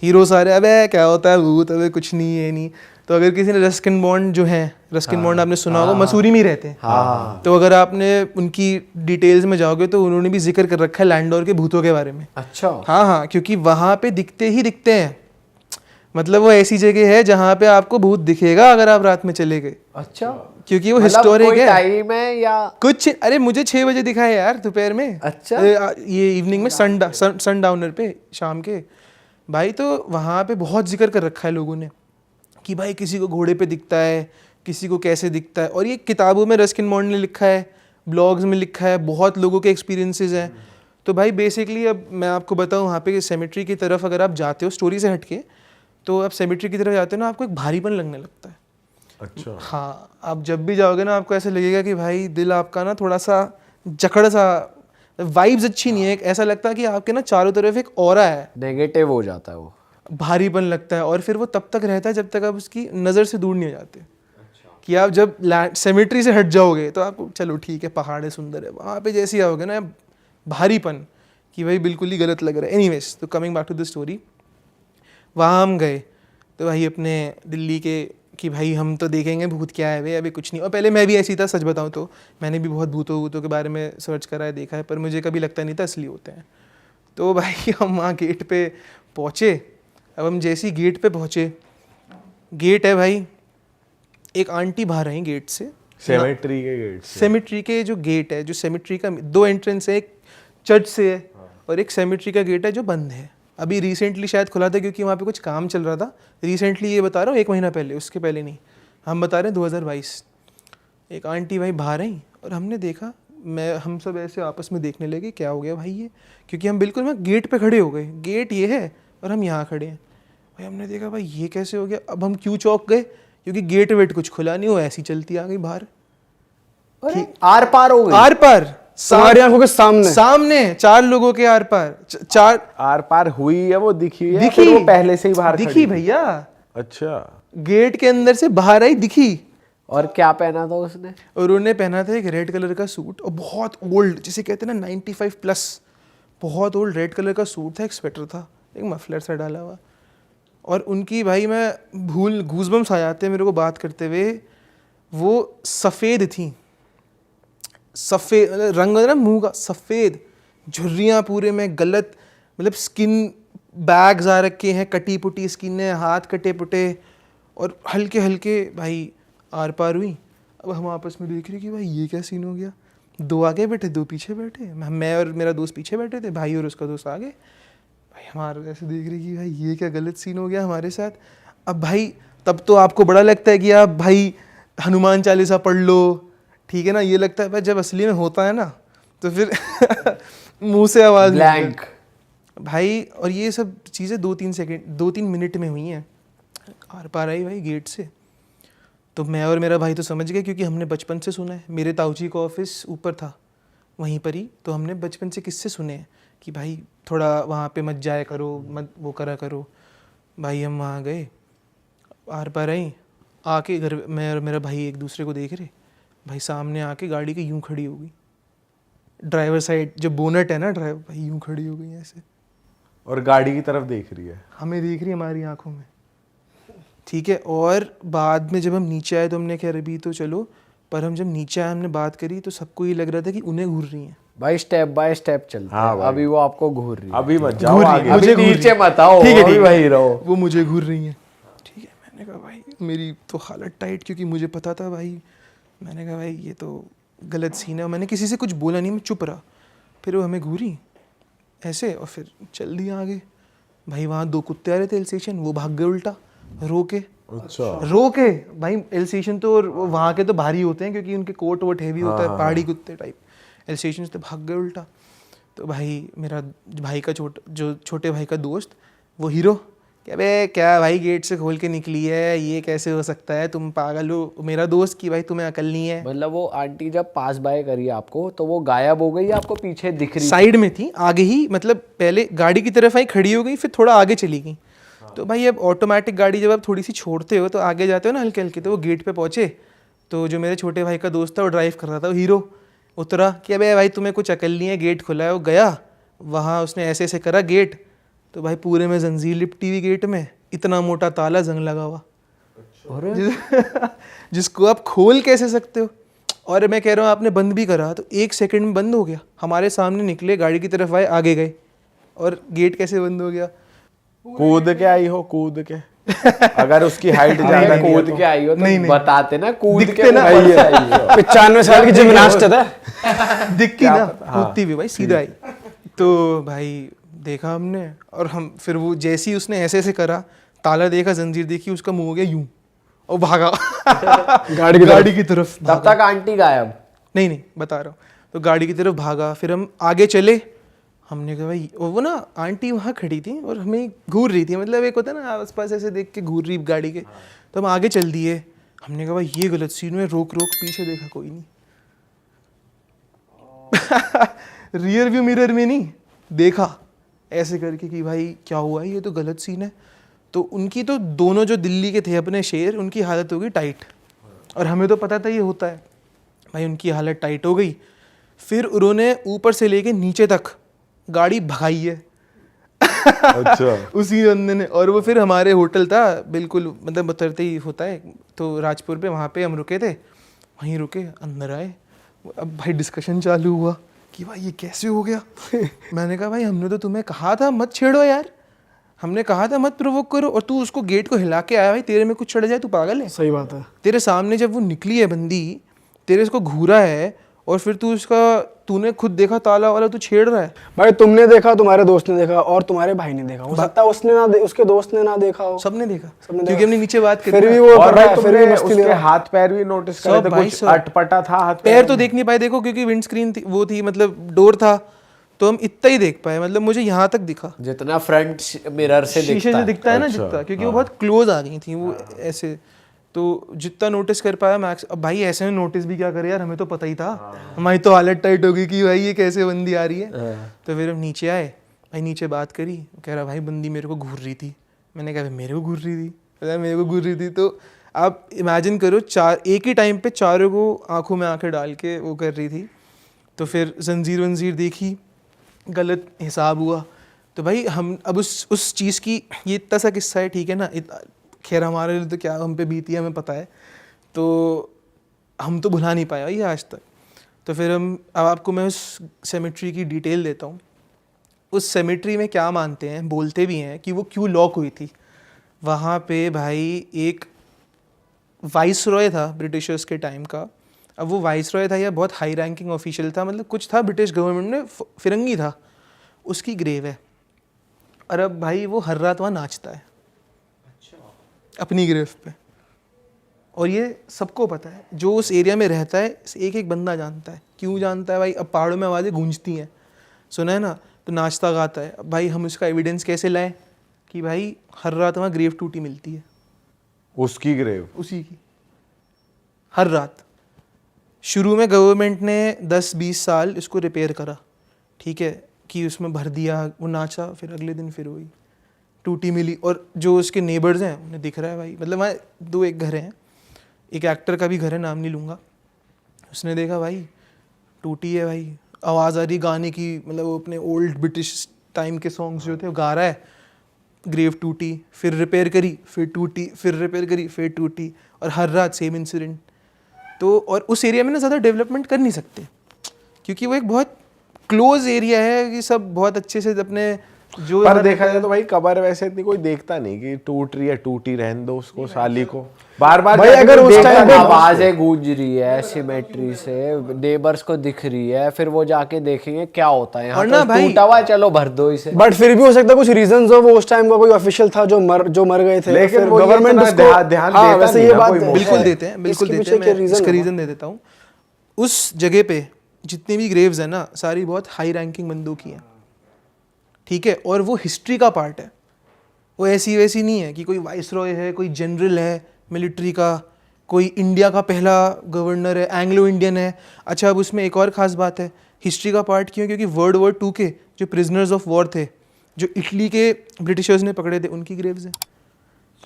हीरो सारे, अबे क्या होता है भूत, अबे कुछ नहीं है नहीं। तो अगर किसी ने रस्किन बॉन्ड जो है, रस्किन बॉन्ड आपने सुना होगा, मसूरी में ही रहते हैं। तो अगर आपने उनकी डिटेल्स में जाओगे तो उन्होंने भी जिक्र कर रखा है लैंडोर के भूतों के बारे में। अच्छा, हाँ हाँ, क्योंकि वहाँ पे दिखते ही दिखते हैं, मतलब वो ऐसी जगह है जहाँ पे आपको भूत दिखेगा अगर आप रात में चले गए। अच्छा, क्योंकि वो मतलब हिस्टोरिक कोई है। टाइम है या कुछ, अरे मुझे 6 बजे दिखा है यार दोपहर में। अच्छा। ये इवनिंग में सन डाउनर पे शाम के भाई। तो वहाँ पे बहुत जिक्र कर रखा है लोगों ने कि भाई किसी को घोड़े पे दिखता है, किसी को कैसे दिखता है। और ये किताबों में रस्किन बॉन्ड ने लिखा है, ब्लॉग्स में लिखा है, बहुत लोगों के एक्सपीरियंसेस हैं। तो भाई बेसिकली अब मैं आपको बताऊँ, वहाँ पे सेमेट्री की तरफ अगर आप जाते हो स्टोरी से हटके, तो आप सेमेट्री की तरफ जाते हो ना, आपको एक भारीपन लगने लगता है। अच्छा, हाँ, आप जब भी जाओगे ना, आपको ऐसे लगेगा कि भाई दिल आपका ना थोड़ा सा जकड़ सा, वाइब्स अच्छी नहीं है, ऐसा लगता है कि आपके ना चारों तरफ एक ऑरा है, नेगेटिव हो जाता है वो। भारीपन लगता है। और फिर वो तब तक रहता है जब तक आप उसकी नज़र से दूर नहीं हो जाते। कि आप जब सेमेट्री से हट जाओगे तो आपको चलो ठीक है, पहाड़ है, सुंदर है, वहाँ पे जैसे ही आओगे ना भारीपन कि भाई बिल्कुल ही गलत लग रहा है। एनीवेज, तो coming back to the story, वहाँ हम गए तो भाई अपने दिल्ली के कि भाई हम तो देखेंगे भूत क्या है भाई, अभी कुछ नहीं। और पहले मैं भी ऐसी था, सच बताऊँ तो मैंने भी बहुत भूतों के बारे में सर्च करा है, देखा है, पर मुझे कभी लगता नहीं था असली होते हैं। तो भाई हम वहाँ गेट पे पहुँचे। अब हम जैसे ही गेट पे पहुँचे, गेट है भाई, एक आंटी बाहर आई गेट से, सेमेट्री के गेट से। सेमेट्री के जो गेट है, जो सेमेट्री का 2 एंट्रेंस है, एक चर्च से है और एक सेमेट्री का गेट है जो बंद है। अभी रिसेंटली शायद खुला था क्योंकि वहाँ पे कुछ काम चल रहा था। रिसेंटली ये बता रहा हूँ, 1 महीना पहले, उसके पहले नहीं, हम बता रहे हैं 2022। एक आंटी भाई बाहर आई और हमने देखा, हम सब ऐसे आपस में देखने लगे क्या हो गया भाई ये, क्योंकि हम बिल्कुल वहाँ गेट पे खड़े हो गए, गेट ये है और हम यहाँ खड़े हैं। भाई हमने देखा भाई ये कैसे हो गया। अब हम क्यों चौंक गए, क्योंकि गेट वेट कुछ खुला नहीं, वो ऐसी चलती आ गई बाहर, आर पार हो गई। आर पार, हमारी आंखों के सामने सामने 4 लोगों के आर पार, 4 आर पार हुई है, वो दिखी है, दिखी, फिर वो पहले से ही बाहर दिखी खड़ी थी? भैया, अच्छा, गेट के अंदर से बाहर आई, दिखी। और क्या पहना था उसने? और उन्होंने पहना था एक रेड कलर का सूट, और बहुत ओल्ड, जिसे कहते हैं ना 95 प्लस, बहुत ओल्ड रेड कलर का सूट था, एक स्वेटर था, एक मफलर सा डाला हुआ। और उनकी भाई मैं गूज़बम्स आ जाते हैं मेरे को बात करते हुए, वो सफ़ेद थी, सफ़ेद रंग ना मुंह का सफ़ेद, झुर्रियाँ पूरे में, गलत मतलब स्किन बैग्स आ रखे हैं, कटी पुटी स्किन है, हाथ कटे पुटे, और हल्के हल्के भाई आर पार हुई। अब हम आपस में देख रहे कि भाई ये क्या सीन हो गया। 2 आगे बैठे, 2 पीछे बैठे, मैं और मेरा दोस्त पीछे बैठे थे, भाई और उसका दोस्त आगे। भाई हमारे ऐसे देख रहे कि भाई ये क्या गलत सीन हो गया हमारे साथ। अब भाई तब तो आपको बड़ा लगता है कि आप भाई हनुमान चालीसा पढ़ लो, ठीक है ना, ये लगता है भाई जब असली में होता है ना तो फिर मुंह से आवाज़ ब्लैंक भाई। और ये सब चीज़ें 2-3 मिनट में हुई हैं। आर पार आई भाई गेट से, तो मैं और मेरा भाई तो समझ गए क्योंकि हमने बचपन से सुना है। मेरे ताऊजी का ऑफिस ऊपर था वहीं पर ही, तो हमने बचपन से किससे सुने हैं कि भाई थोड़ा वहाँ पे मत जाया करो, मत वो करा करो। भाई हम वहाँ गए, आर पार आई, आके घर मैं और मेरा भाई एक दूसरे को देख रहे, भाई सामने आके गाड़ी की यूं खड़ी हो गई, ड्राइवर साइड जो बोनट है ना ड्राइवर, भाई यूं खड़ी हो गई ऐसे, और गाड़ी की तरफ देख रही है। हमें देख रही है हमारी आंखों में, ठीक है। और बाद में जब हम नीचे आए तो हमने कहा अभी तो चलो, पर हम जब नीचे आए हमने बात करी तो सबको ये लग रहा था कि उन्हें घूर रही हैं। भाई स्टेप बाय स्टेप चलते हाँ हैं। भाई। अभी वो आपको घूर रही है, अभी मत जाओ आगे। अभी नीचे मत आओ, ठीक है, अभी ठीक है। वहीं रहो। वो मुझे घूर रही हैं, ठीक है। मैंने कहा भाई मेरी तो हालत टाइट, क्योंकि मुझे पता था भाई। मैंने कहा भाई ये तो गलत सीन है, और मैंने किसी से कुछ बोला नहीं, मैं चुप रहा। फिर वो हमें घूरी ऐसे और फिर चल दिया आगे। भाई वहाँ 2 कुत्ते आ रहे थे एल्सेशियन, वो भाग गए उल्टा रो के। अच्छा। रो के भाई, एल्सेशियन तो और वहाँ के तो भारी होते हैं क्योंकि उनके कोट वोट हैवी होता है, पहाड़ी कुत्ते टाइप। एल्सेशियन तो भाग गए उल्टा। तो भाई मेरा भाई का छोटे भाई का दोस्त, वो हीरो, क्या बे क्या भाई गेट से खोल के निकली है, ये कैसे हो सकता है, तुम पागल हो। मेरा दोस्त की भाई तुम्हें अकल नहीं है। मतलब वो आंटी जब पास बाय करी आपको तो वो गायब हो गई, आपको पीछे दिख रही? साइड में थी, आगे ही, मतलब पहले गाड़ी की तरफ आई, खड़ी हो गई, फिर थोड़ा आगे चली गई। तो भाई अब ऑटोमेटिक गाड़ी जब आप थोड़ी सी छोड़ते हो तो आगे जाते हो ना हल्के हल्के, तो वो गेट पे पहुंचे। तो जो मेरे छोटे भाई का दोस्त था वो ड्राइव कर रहा था, वो हीरो उतरा कि अबे भाई तुम्हें कुछ अकल नहीं है, गेट खुला है। वो गया वहाँ, उसने ऐसे ऐसे करा गेट, तो भाई पूरे में जंजीर लिपटी हुई गेट में, इतना मोटा ताला, जंग लगा हुआ। जिसको आप खोल कैसे सकते हो। और मैं कह रहा हूँ आपने बंद भी करा तो 1 सेकंड में बंद हो गया। हमारे सामने निकले, गाड़ी की तरफ आए, आगे गए, और गेट कैसे बंद हो गया। कूद के आई हो, कूद के। अगर उसकी हाइट ज्यादा नहीं है कूद तो। के आई हो तो नहीं, नहीं। बताते ना, कूद दिखते के ना। ऊपर से आई हो। 95 साल की जिमनास्ट था। दिखती ना, कूदती भी भाई, सीधा आई। तो भाई देखा हमने, और हम फिर वो जैसी उसने ऐसे ऐसे करा, ताला देखा, जंजीर देखी, उसका मुंह हो गया यूं और भागा गाड़ी की तरफ तब तक आंटी गायब? नहीं बता रहा हूँ। तो गाड़ी की तरफ भागा, फिर हम आगे चले। हमने कहा भाई, और वो ना आंटी वहाँ खड़ी थी और हमें घूर रही थी, मतलब एक होता है ना आस पास ऐसे देख के घूर रही गाड़ी के। तो हम आगे चल दिए। हमने कहा भाई ये गलत सीन में, रोक पीछे देखा कोई नहीं। रियर व्यू मिरर में नहीं देखा, ऐसे करके कि भाई क्या हुआ है, ये तो गलत सीन है। तो उनकी तो दोनों जो दिल्ली के थे अपने शेर, उनकी हालत हो गई टाइट, और हमें तो पता था ये होता है। भाई उनकी हालत टाइट हो गई। फिर उन्होंने ऊपर से लेके नीचे तक गाड़ी भगाई है। अच्छा। उसी बंदे ने। और वो फिर हमारे होटल था बिल्कुल, मतलब उतरते ही होता है तो राजपुर पे, वहाँ पे हम रुके थे, वहीं रुके, अंदर आए। अब भाई डिस्कशन चालू हुआ कि भाई ये कैसे हो गया। मैंने कहा भाई हमने तो तुम्हें कहा था मत छेड़ो यार, हमने कहा था मत प्रोवोक करो, और तू उसको गेट को हिला के आया। भाई तेरे में कुछ चढ़ जाए, तू पागल है। सही बात है। तेरे सामने जब वो निकली है बंदी, तेरे इसको घूरा है, और फिर तूने खुद देखा ताला वाला, तू छेड़ रहा है। भाई तुमने देखा, तुम्हारे दोस्त ने देखा, और तुम्हारे भाई ने देखा। हो सकता है उसने ना उसके दोस्त ने ना देखा हो। सबने देखा, सबने क्योंकि हमने नीचे बात करी फिर ना। भी वो और कर रहा भाई है, फिर भी तुमने मस्ती ले उसके रहा है। हाथ पैर भी नोटिस करे सब थे? भाई कुछ सब। अटपटा था हाथ पैर तो देख नहीं पाए देखो, क्योंकि विंड स्क्रीन थी, वो थी, मतलब डोर था, तो हम इतना ही देख पाए। मतलब मुझे यहाँ तक दिखा, जितना फ्रंट मिरर से शीशे दिखता से है। दिखता है ना अच्छा, जितना, क्योंकि वो बहुत क्लोज आ गई थी वो ऐसे। तो जितना नोटिस कर पाया मैक्स। अब भाई ऐसे में नोटिस भी क्या करे यार, हमें तो पता ही था। हमारी तो हालत टाइट हो गई कि भाई ये कैसे बंदी आ रही है। तो फिर हम नीचे आए, भाई नीचे बात करी, कह रहा भाई बंदी मेरे को घूर रही थी। मैंने कहा मेरे को घूर रही थी, मेरे को घूर रही थी। तो आप इमेजिन करो, एक ही टाइम पे चारों को आंखों में आंखें डाल के वो कर रही थी। तो फिर जंजीर वंजीर देखी, गलत हिसाब हुआ। तो भाई हम अब उस चीज़ की, ये इतना सा किस्सा है, ठीक है ना। खैर हमारे लिए तो क्या हम पे बीती है हमें पता है, तो हम तो भुला नहीं पाया ये आज तक। तो फिर अब आपको मैं उस सेमेट्री की डिटेल देता हूँ। उस सेमेट्री में क्या मानते हैं, बोलते भी हैं कि वो क्यों लॉक हुई थी। वहाँ पे भाई एक वाइस रॉय था ब्रिटिशर्स के टाइम का। अब वो वाइस रॉय था या बहुत हाई रैंकिंग ऑफिशियल था, मतलब कुछ था ब्रिटिश गवर्नमेंट में, फिरंगी था। उसकी ग्रेव है, और अब भाई वो हर रात वहाँ नाचता है अपनी ग्रेव पे। और ये सबको पता है, जो उस एरिया में रहता है एक एक बंदा जानता है। क्यों जानता है भाई? अब पहाड़ों में आवाज़ें गूंजती हैं, सुना है ना, तो नाचता गाता है। अब भाई हम उसका एविडेंस कैसे लाएं कि भाई हर रात वहाँ ग्रेव टूटी मिलती है, उसकी ग्रेव, उसी की, हर रात। शुरू में गवर्नमेंट ने 10-20 साल इसको रिपेयर करा, ठीक है, कि उसमें भर दिया, वो नाचा, फिर अगले दिन फिर वही टूटी मिली। और जो उसके नेबर्स हैं उन्हें दिख रहा है भाई, मतलब वहाँ 2-1 घर हैं, एक एक्टर का भी घर है, नाम नहीं लूँगा, उसने देखा भाई टूटी है भाई, आवाज़ आ रही गाने की, मतलब वो अपने ओल्ड ब्रिटिश टाइम के सॉन्ग्स जो थे वो गा रहा है, ग्रेव टूटी, फिर रिपेयर करी, फिर टूटी, फिर रिपेयर करी, फिर टूटी, और हर रात सेम इंसिडेंट। तो और उस एरिया में ना ज़्यादा डेवलपमेंट कर नहीं सकते, क्योंकि वो एक बहुत क्लोज एरिया है कि सब बहुत अच्छे से अपने जो पर देखा जाए तो भाई कबर वैसे इतनी कोई देखता नहीं कि टूट रही है, टूटी रहने दो उसको, साली को बार बार भाई अगर उस टाइम पे आवाजें गूंज रही है सिमेट्री से, नेबर्स को दिख रही है, फिर वो जाके देखेंगे क्या होता है यहाँ, और ना तो भाई- टूटा हुआ है, चलो भर दो इसे। बट फिर भी हो सकता है कुछ रीजंस हो, वो उस टाइम का कोई ऑफिशियल था जो मर गए थे, लेकिन फिर वो ये गवर्नमेंट इतना उसको ध्यान हाँ, देता वैसे नहीं ये ना बात कोई है। बिल्कुल देते हैं, बिल्कुल इसके देते पीछे हैं। क्या मैं reason इसका होगा? रीज़न दे देता हूँ। उस जगह पे जितनी भी ग्रेव्स हैं ना, सारी बहुत हाई रैंकिंग बंदों की हैं, ठीक है, और वो हिस्ट्री का पार्ट है, वो ऐसी वैसी नहीं है कि कोई वाइसरॉय है, कोई जनरल है मिलिट्री का, कोई इंडिया का पहला गवर्नर है, एंग्लो इंडियन है। अच्छा, अब उसमें एक और ख़ास बात है, हिस्ट्री का पार्ट क्यों? क्योंकि वर्ल्ड वॉर 2 के जो प्रिजनर्स ऑफ वॉर थे, जो इटली के ब्रिटिशर्स ने पकड़े थे, उनकी ग्रेव्स हैं।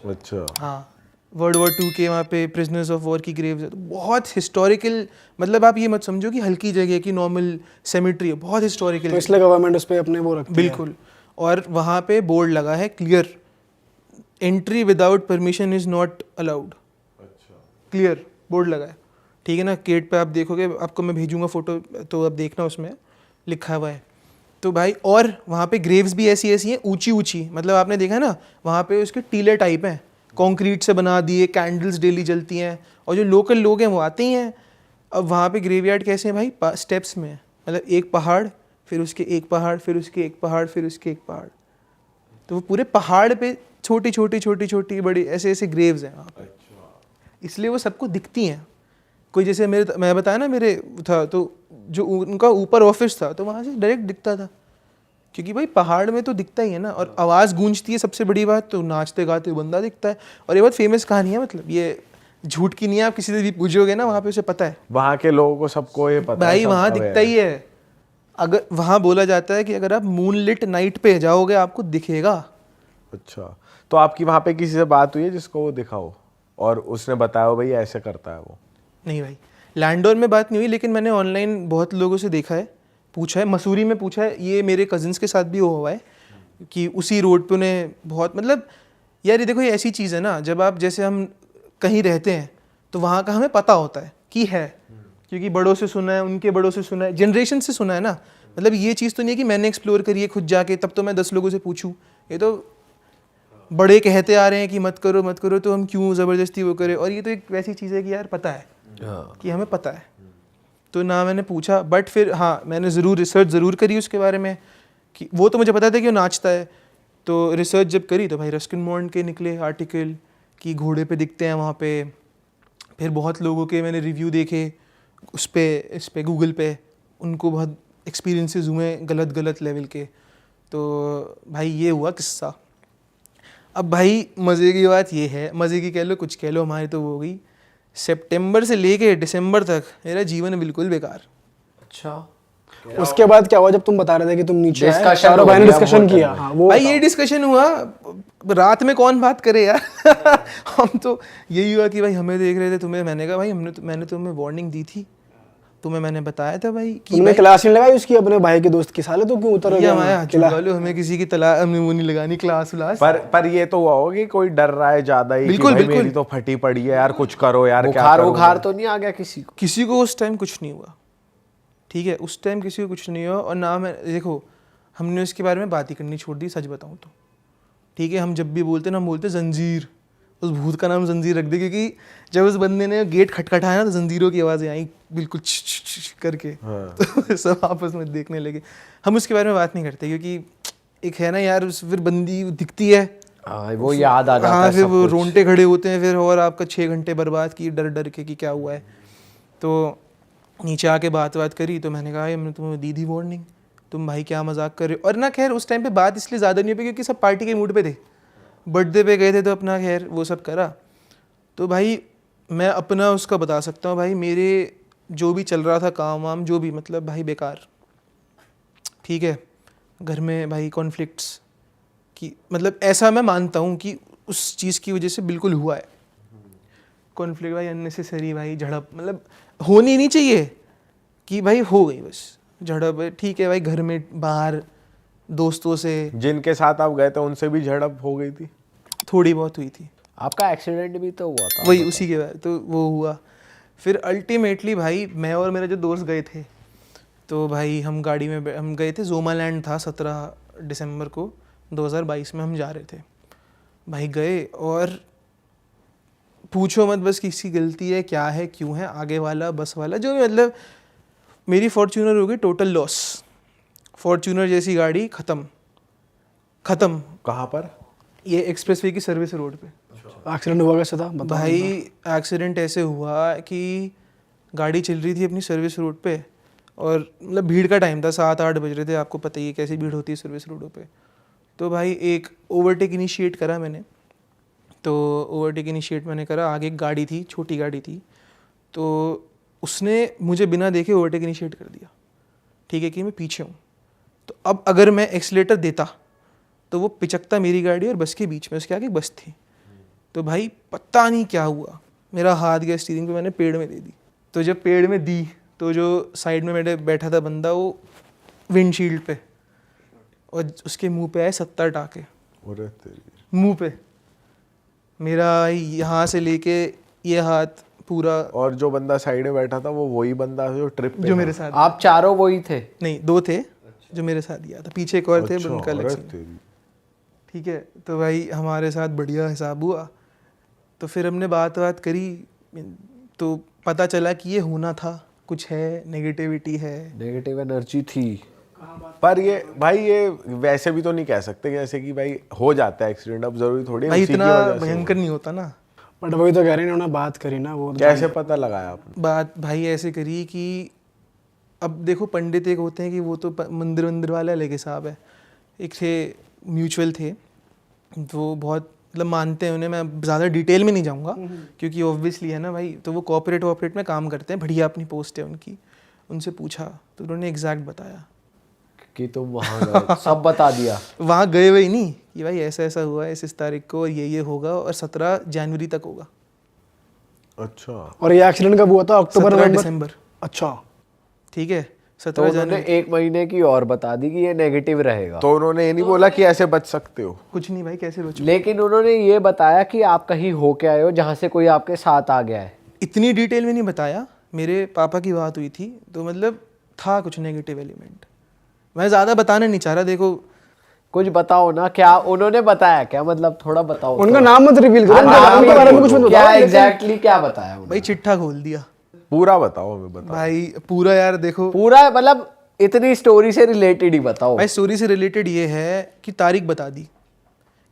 अच्छा, हाँ, वर्ल्ड वॉर 2 के वहाँ पे प्रिजनर्स ऑफ वॉर की ग्रेव्स है। तो बहुत हिस्टोरिकल, मतलब आप ये मत समझो कि हल्की जगह की नॉर्मल सेमेट्री है, बहुत हिस्टोरिकल। तो इसलिए गवर्नमेंट उस पर अपने वो रखती है। बिल्कुल। और वहाँ पे बोर्ड लगा है clear, entry without permission is not allowed. Clear board लगा है, ठीक है ना। गेट पे आप देखोगे, आपको मैं भेजूंगा फोटो, तो आप देखना, उसमें लिखा हुआ है। तो भाई और वहाँ पे ग्रेव्स भी ऐसी ऐसी हैं, ऊंची ऊंची, मतलब आपने देखा है ना, वहाँ पे उसके टीले टाइप हैं, कंक्रीट से बना दिए, कैंडल्स डेली जलती हैं, और जो लोकल लोग हैं वो आते ही हैं। अब वहाँ पे ग्रेवयार्ड कैसे हैं भाई? स्टेप्स में है, मतलब एक पहाड़, फिर उसके एक पहाड़, फिर उसके एक पहाड़, फिर उसके एक पहाड़। तो वो पूरे पहाड़ पे छोटी छोटी छोटी छोटी बड़ी ऐसे ऐसे ग्रेव्स हैं वहाँ पे, इसलिए वो सबको दिखती हैं। कोई जैसे मैं बताया ना, मेरे था तो जो उनका ऊपर ऑफिस था, तो वहाँ से डायरेक्ट दिखता था, क्योंकि भाई पहाड़ में तो दिखता ही है ना। और आवाज़ गूंजती है, सबसे बड़ी बात, तो नाचते गाते बंदा दिखता है। और ये बहुत फेमस कहानी है, मतलब ये झूठ की नहीं है, आप किसी से भी पूछोगे ना वहाँ पे उसे पता है वहाँ के लोगों को सबको ये पता है, भाई, सब वहाँ aware दिखता ही है। अगर वहाँ बोला जाता है कि अगर आप मूनलिट नाइट पे जाओगे आपको दिखेगा। अच्छा, तो आपकी वहाँ पे किसी से बात हुई है जिसको वो दिखा हो और उसने बताया हो भाई ऐसे करता है वो? नहीं भाई, लैंडोर में बात नहीं हुई, लेकिन मैंने ऑनलाइन बहुत लोगों से देखा है, पूछा है, मसूरी में पूछा है, ये मेरे कजिन्स के साथ भी हुआ है कि उसी रोड पे उन्हें बहुत, मतलब यार ये देखो, ये ऐसी चीज़ है ना, जब आप जैसे हम कहीं रहते हैं तो वहाँ का हमें पता होता है कि है, क्योंकि बड़ों से सुना है, उनके बड़ों से सुना है, जनरेशन से सुना है ना। मतलब ये चीज़ तो नहीं है कि मैंने एक्सप्लोर करी है खुद जाके, तब तो मैं 10 लोगों से पूछूं। ये तो बड़े कहते आ रहे हैं कि मत करो मत करो, तो हम क्यों ज़बरदस्ती वो करें। और ये तो एक वैसी चीज़ है कि यार पता है कि हमें पता है, तो ना मैंने पूछा। बट फिर हाँ, मैंने ज़रूर रिसर्च ज़रूर करी उसके बारे में, कि वो तो मुझे पता था कि वो नाचता है। तो रिसर्च जब करी तो भाई रस्किन बॉन्ड के निकले आर्टिकल कि घोड़े पे दिखते हैं वहाँ पे। फिर बहुत लोगों के मैंने रिव्यू देखे उस पर, इस पे गूगल पे, उनको बहुत एक्सपीरियंसेस हुए गलत गलत लेवल के। तो भाई ये हुआ किस्सा। अब भाई मज़े की बात ये है, मज़े की कह लो कुछ कह लो, हमारी तो वो हो गई, सितंबर से लेके दिसंबर तक मेरा जीवन बिल्कुल बेकार। अच्छा, उसके बाद क्या हुआ जब तुम बता रहे थे कि तुम नीचे आए, Discussion चारों हो भाई ने गया डिस्कशन बहुत किया? है। हाँ, वो भाई ये डिस्कशन हुआ, रात में कौन बात करे यार हम तो यही हुआ कि भाई हमें देख रहे थे तुम्हें, मैंने कहा भाई मैंने तुम्हें वार्निंग दी थी, तुम्हें मैंने बताया था भाई कि तुमने क्लास नहीं लगाई उसकी अपने भाई के दोस्त की, साले तो क्यों उतर ये गया हमारे वहाँ? हाथ वालों, हमें किसी की तला हमने वो नहीं लगानी क्लास व्लास। पर ये तो हुआ होगा कि कोई डर रहा है ज्यादा ही, बिल्कुल, कि भाई बिल्कुल। मेरी तो फटी पड़ी है यार, कुछ करो यार, क्या बुखार करूं बुखार मैं? तो नहीं आ गया किसी को? किसी को उस टाइम कुछ नहीं हुआ, ठीक है, उस टाइम किसी को कुछ नहीं हुआ। और ना मैं, देखो हमने उसके बारे में बात ही करनी छोड़ दी, सच बताऊँ तो, ठीक है। हम जब भी बोलते ना, हम बोलते जंजीर, उस भूत का नाम जंजीर रख दे, क्योंकि जब उस बंदे ने गेट खटखटाया ना तो जंजीरों की आवाज़ें आई बिल्कुल छ छ छ करके। हाँ। तो सब आपस में देखने लगे। हम उसके बारे में बात नहीं करते, क्योंकि एक है ना यार, फिर बंदी दिखती है, वो याद आ जाता हाँ, है फिर सब वो कुछ। रोंगटे खड़े होते हैं फिर, और आपका 6 घंटे बर्बाद किए डर डर के कि क्या हुआ है। तो नीचे आके बात करी तो मैंने कहा, मैंने तुम्हें दी थी वार्निंग, तुम भाई क्या मजाक कर रहे हो। और ना खैर उस टाइम पे बात इसलिए ज़्यादा नहीं हो पाई क्योंकि सब पार्टी के मूड पे थे, बर्थडे पे गए थे तो अपना खैर वो सब करा। तो भाई मैं अपना उसका बता सकता हूँ भाई, मेरे जो भी चल रहा था काम वाम जो भी, मतलब भाई बेकार, ठीक है। घर में भाई कॉन्फ्लिक्ट्स की, मतलब ऐसा मैं मानता हूँ कि उस चीज़ की वजह से बिल्कुल हुआ है कॉन्फ्लिक्ट भाई, अननेसेसरी भाई झड़प, मतलब होनी नहीं चाहिए कि भाई हो गई बस झड़प है, ठीक है भाई, घर में बाहर दोस्तों से जिनके साथ आप गए थे उनसे भी झड़प हो गई थी? थोड़ी बहुत हुई थी, आपका एक्सीडेंट भी तो हुआ था। वही उसी के बाद तो वो हुआ। फिर अल्टीमेटली भाई मैं और मेरा जो दोस्त गए थे, तो भाई हम गाड़ी में हम गए थे, जोमा लैंड था, 17 दिसंबर को 2022 में हम जा रहे थे भाई। गए और पूछो मत बस किसकी गलती है, क्या है, क्यों है, आगे वाला बस वाला जो भी, मतलब मेरी फॉर्च्यूनर हो गई टोटल लॉस। फॉर्च्यूनर जैसी गाड़ी ख़त्म। कहाँ पर? ये एक्सप्रेसवे की सर्विस रोड पे। एक्सीडेंट हुआ कैसे था बताओ। भाई एक्सीडेंट ऐसे हुआ कि गाड़ी चल रही थी अपनी सर्विस रोड पे, और मतलब भीड़ का टाइम था, 7-8 बज रहे थे, आपको पता ही है कैसी भीड़ होती है सर्विस रोडों पे। तो भाई एक ओवरटेक इनिशिएट करा मैंने, तो ओवरटेक इनिशिएट मैंने करा, आगे एक गाड़ी थी, छोटी गाड़ी थी, तो उसने मुझे बिना देखे ओवरटेक इनिशिएट कर दिया, ठीक है, कि मैं पीछे हूँ। तो अब अगर मैं एक्सीलेटर देता तो वो पिचकता मेरी गाड़ी और बस के बीच में, उसके आगे बस थी। तो भाई पता नहीं क्या हुआ, मेरा हाथ गया स्टीयरिंग पे, मैंने पेड़ में दे दी। तो जब पेड़ में दी तो जो साइड में मेरे बैठा था बंदा, वो विंडशील्ड पे, और उसके मुंह पे आए 70 टाके अरे तेरी। मुंह पे। मेरा यहाँ से लेके ये हाथ पूरा। और जो बंदा साइड में बैठा था वो वही बंदा जो ट्रिप पे जो था? मेरे साथ, आप चारों वही थे? नहीं 2 थे जो मेरे साथ गया था, पीछे एक और थे, अच्छा, उनका अलग अरे सीन। तेरी। ठीक है, तो भाई हमारे साथ बढ़िया हिसाब हुआ। तो फिर हमने बात करी, तो पता चला कि ये होना था, कुछ है, नेगेटिविटी है। नेगेटिव एनर्जी थी। पर ये भाई ये वैसे भी तो नहीं कह सकते कि जैसे कि भाई हो जाता है एक्सीडेंट, अब जरूरी थोड़ी है भाई उसी की इतना वजह से भयंकर नहीं होता ना। बट वही तो कह रहे हैं, उन्होंने बात करी ना वो। कैसे पता लगाया आपने? बात भाई ऐसे करी कि अब देखो पंडित एक होते हैं कि वो तो मंदिर वाला अलग हिसाब है। एक थे म्यूचुअल थे, वो बहुत मतलब मानते हैं उन्हें, मैं ज़्यादा डिटेल में नहीं जाऊँगा क्योंकि ऑब्वियसली है ना भाई, तो वो कॉर्पोरेट में काम करते हैं, बढ़िया अपनी पोस्ट है उनकी। उनसे पूछा तो उन्होंने एग्जैक्ट बताया कि तुम वहाँ गए, सब बता दिया। वहाँ गए हुए ही नहीं कि भाई ऐसा ऐसा हुआ है इस तारीख को, और ये होगा, और 17 जनवरी तक होगा। अच्छा। और ये एक्सीडेंट कब हुआ था? अक्टूबर 17 नवंबर? दिसंबर, अच्छा। ठीक है, तो 17 उन्होंने जनवरी। 1 महीने की और बता दी कि ये नेगेटिव रहेगा। तो उन्होंने ये नहीं बोला कि ऐसे बच सकते हो? कुछ नहीं भाई, कैसे बचो। लेकिन उन्होंने ये बताया कि आप कहीं होके आए हो जहाँ से कोई आपके साथ आ गया है। इतनी डिटेल में नहीं बताया, मेरे पापा की बात हुई थी तो मतलब था कुछ नेगेटिव एलिमेंट, मैं ज़्यादा बताना नहीं चाह रहा। देखो कुछ बताओ ना, क्या उन्होंने बताया, क्या मतलब थोड़ा बताओ। उनका नाम मत रिवील करो, उनके बारे में कुछ मत क्या बताओ। एग्जैक्टली क्या बताया उन्होंने? भाई चिट्ठा खोल दिया पूरा बताओ, हमें बताओ। भाई पूरा। यार देखो पूरा मतलब इतनी स्टोरी से रिलेटेड ही बताओ। भाई, स्टोरी से रिलेटेड ये है कि तारीख बता दी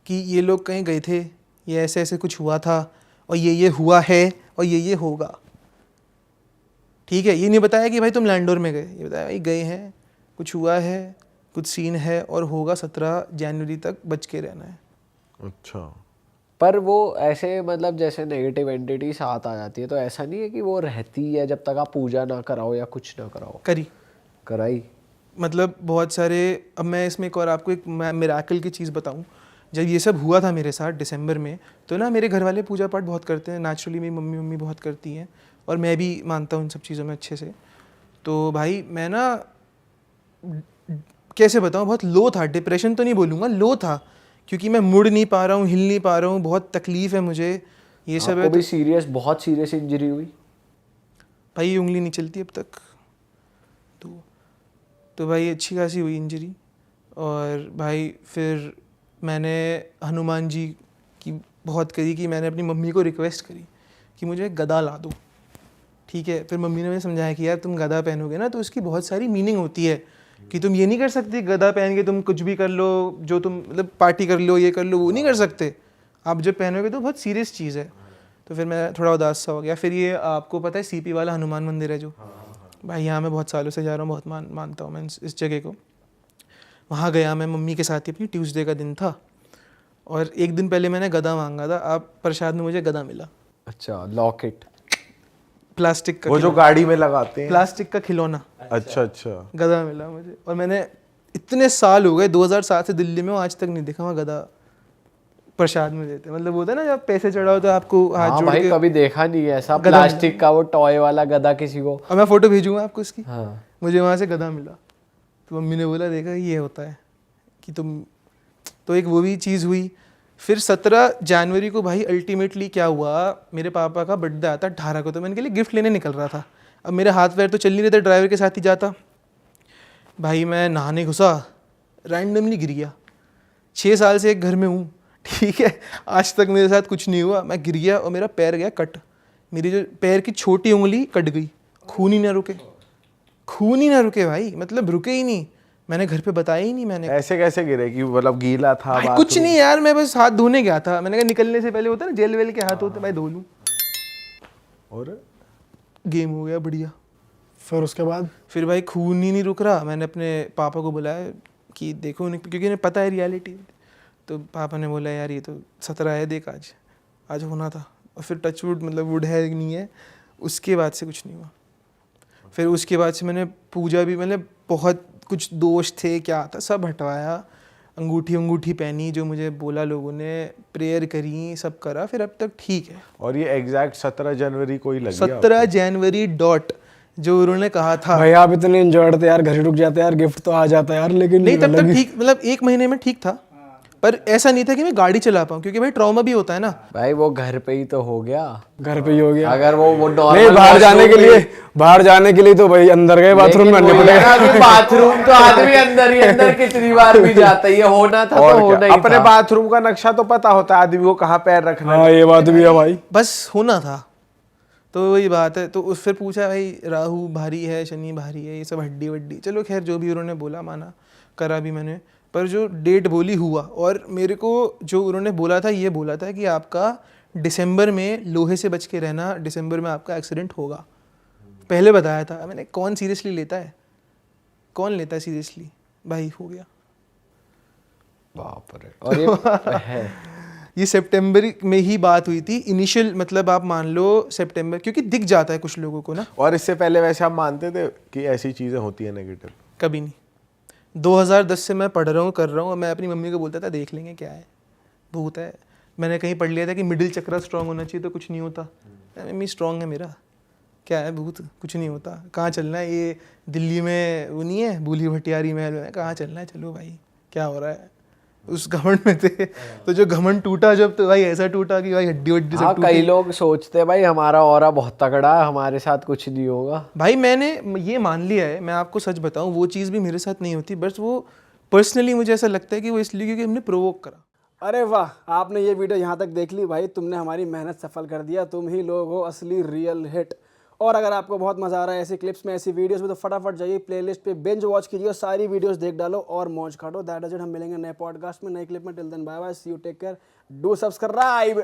कि ये लोग कहीं गए थे, ये ऐसे ऐसे कुछ हुआ था, और ये हुआ है, और ये होगा। ठीक है, ये नहीं बताया कि भाई तुम लैंडोर में गए, ये बताया भाई गए हैं, कुछ हुआ है, कुछ सीन है, और होगा 17 जनवरी तक, बच के रहना है। अच्छा। पर वो ऐसे मतलब जैसे नेगेटिव एंटिटी साथ आ जाती है, तो ऐसा नहीं है कि वो रहती है जब तक आप पूजा ना कराओ या कुछ ना कराओ? करी, कराई। मतलब बहुत सारे। अब मैं इसमें एक और आपको एक मिराकल की चीज़ बताऊं। जब ये सब हुआ था मेरे साथ दिसंबर में, तो ना मेरे घर वाले पूजा पाठ बहुत करते हैं, नेचुरली मेरी मम्मी बहुत करती हैं, और मैं भी मानता हूँ इन सब चीज़ों में अच्छे से। तो भाई मैं ना कैसे बताऊँ, बहुत लो था, डिप्रेशन तो नहीं बोलूँगा, लो था, क्योंकि मैं मुड़ नहीं पा रहा हूँ, हिल नहीं पा रहा हूँ, बहुत तकलीफ़ है मुझे, ये सब है। आपको भी सीरियस, बहुत सीरियस इंजरी हुई? भाई ये उंगली नहीं चलती अब तक, तो भाई अच्छी खासी हुई इंजरी। और भाई फिर मैंने हनुमान जी की बहुत करी कि मैंने अपनी मम्मी को रिक्वेस्ट करी कि मुझे एक गदा ला दो। ठीक है, फिर मम्मी ने मुझे समझाया कि यार तुम गदा पहनोगे ना तो उसकी बहुत सारी मीनिंग होती है कि तुम ये नहीं कर सकते गदा पहन के तुम कुछ भी कर लो, जो तुम मतलब पार्टी कर लो, ये कर लो, वो नहीं कर सकते। आप जब पहनोगे तो बहुत सीरियस चीज़ है। तो फिर मैं थोड़ा उदास सा हो गया। फिर ये आपको पता है सीपी वाला हनुमान मंदिर है जो, भाई यहाँ मैं बहुत सालों से जा रहा हूँ, बहुत मानता हूँ मैं इस जगह को। वहाँ गया मैं मम्मी के साथ ही, अपनी ट्यूसडे का दिन था, और एक दिन पहले मैंने गदा मांगा था। आप प्रसाद में मुझे गदा मिला, अच्छा, लॉकेट, प्लास्टिक का, वो जो गाड़ी में लगाते हैं, प्लास्टिक का खिलौना, अच्छा अच्छा, गदा मिला मुझे। और मैंने इतने साल हो गए, 2007 से दिल्ली में हूँ, आज तक नहीं देखा वहाँ गदा प्रसाद में देते। मतलब होता है ना जब पैसे चढ़ाओ तो आपको हाथ हाँ जोड़ भाई के, कभी देखा नहीं है ऐसा गधा प्लास्टिक का वो टॉय वाला गधा किसी को। और मैं फोटो भेजूंगा आपको इसकी। हाँ मुझे वहाँ से गधा मिला, तो मम्मी ने बोला देखा ये होता है कि तुम, तो एक वो भी चीज़ हुई। फिर 17 जनवरी को भाई अल्टीमेटली क्या हुआ, मेरे पापा का बर्थडे आता 18 को, तो मैं इनके लिए गिफ्ट लेने निकल रहा था। अब मेरे हाथ पैर तो चल नहीं रहे थे, ड्राइवर के साथ ही जाता। भाई मैं नहाने घुसा, रैंडमली गिर गया। 6 साल से एक घर में हूँ, ठीक है, आज तक मेरे साथ कुछ नहीं हुआ। मैं गिर गया और मेरा पैर गया कट, मेरी जो पैर की छोटी उंगली कट गई, खून ही ना रुके, खून ही ना रुके भाई, मतलब रुके ही नहीं। मैंने घर पे बताया ही नहीं। मैंने ऐसे कैसे गिरे कि मतलब गीला था भाई कुछ नहीं यार, मैं बस हाथ धोने गया था। मैंने कहा निकलने से पहले होता है ना जेल वेल के हाथ होते, भाई धो लूँ। और गेम हो गया बढ़िया। फिर उसके बाद फिर भाई खून ही नहीं रुक रहा। मैंने अपने पापा को बुलाया कि देखो, क्योंकि उन्हें पता है रियलिटी। तो पापा ने बोला यार ये तो 17 है, देख आज होना था। और फिर टच वुड, मतलब वुड है नहीं है, उसके बाद से कुछ नहीं हुआ। फिर उसके बाद से मैंने पूजा भी, मतलब बहुत कुछ दोष थे क्या था, सब हटवाया, अंगूठी पहनी जो मुझे बोला लोगों ने, प्रेयर करी, सब करा, फिर अब तक ठीक है। और ये एग्जैक्ट 17 जनवरी को ही लगी 17 जनवरी डॉट जो उन्होंने कहा था। भाई आप इतने इंजॉयड थे यार, घर ही रुक जाते यार, गिफ्ट तो आ जाता यार, लेकिन नहीं तब तक ठीक, मतलब 1 महीने में ठीक था, पर ऐसा नहीं था कि मैं गाड़ी चला पाऊँ, क्योंकि भाई ट्रॉमा भी होता है ना। भाई वो घर पे ही तो हो गया, घर पे ही हो गया। अगर वो नहीं बाहर जाने के लिए तो भाई अंदर गए बाथरूम में बाथरूम तो आदमी अंदर ही अंदर कितनी बार भी जाता है, ये होना था और तो होना क्या? ही अपने था। बाथरूम का नक्शा तो पता होता है आदमी को कहाँ पैर रखना है। हाँ ये बात भी है भाई। बस होना था, तो वही बात है। तो उस फिर पूछा भाई राहु भारी है, शनि भारी है, ये सब हड्डी वड्डी, चलो खैर जो भी उन्होंने बोला माना, करा भी मैंने। पर जो डेट बोली हुआ, और मेरे को जो उन्होंने बोला था, ये बोला था कि आपका दिसंबर में लोहे से बच के रहना, दिसंबर में आपका एक्सीडेंट होगा, पहले बताया था। मैंने कौन सीरियसली लेता है, कौन लेता है सीरियसली, भाई हो गया। बाप रे। और ये है ये सितंबर में ही बात हुई थी इनिशियल, मतलब आप मान लो सितंबर, क्योंकि दिख जाता है कुछ लोगों को ना। और इससे पहले वैसे आप मानते थे कि ऐसी चीजें होती है नेगेटिव? कभी नहीं। 2010 से मैं पढ़ रहा हूँ, कर रहा हूँ, और मैं अपनी मम्मी को बोलता था देख लेंगे क्या है, भूत है। मैंने कहीं पढ़ लिया था कि मिडिल चक्रा स्ट्रांग होना चाहिए तो कुछ नहीं होता। मम्मी स्ट्रांग है मेरा, क्या है भूत, कुछ नहीं होता। कहाँ चलना है, ये दिल्ली में वो नहीं है भूली भटियारी महल में, कहाँ चलना है, चलो भाई क्या हो रहा है। उस घमंड में थे, तो जो घमंड टूटा जब, तो भाई ऐसा टूटा कि भाई हड्डी वड्डी हाँ, सब कई टूटी। लोग सोचते हैं भाई हमारा ऑरा बहुत तगड़ा है, हमारे साथ कुछ नहीं होगा। भाई मैंने ये मान लिया है, मैं आपको सच बताऊं, वो चीज़ भी मेरे साथ नहीं होती, बस वो पर्सनली मुझे ऐसा लगता है कि वो इसलिए क्योंकि हमने प्रोवोक करा। अरे वाह, आपने ये वीडियो यहाँ तक देख ली भाई, तुमने हमारी मेहनत सफल कर दिया, तुम ही लोग हो असली रियल हिट। और अगर आपको बहुत मजा आ रहा है ऐसी क्लिप्स में, ऐसी वीडियोस में, तो फटाफट जाइए प्लेलिस्ट पे बिंज वॉच कीजिए और सारी वीडियोस देख डालो और मौज काटो। That is it. हम मिलेंगे नए पॉडकास्ट में, नए क्लिप में। Till then bye bye, see you, take care, do subscribe.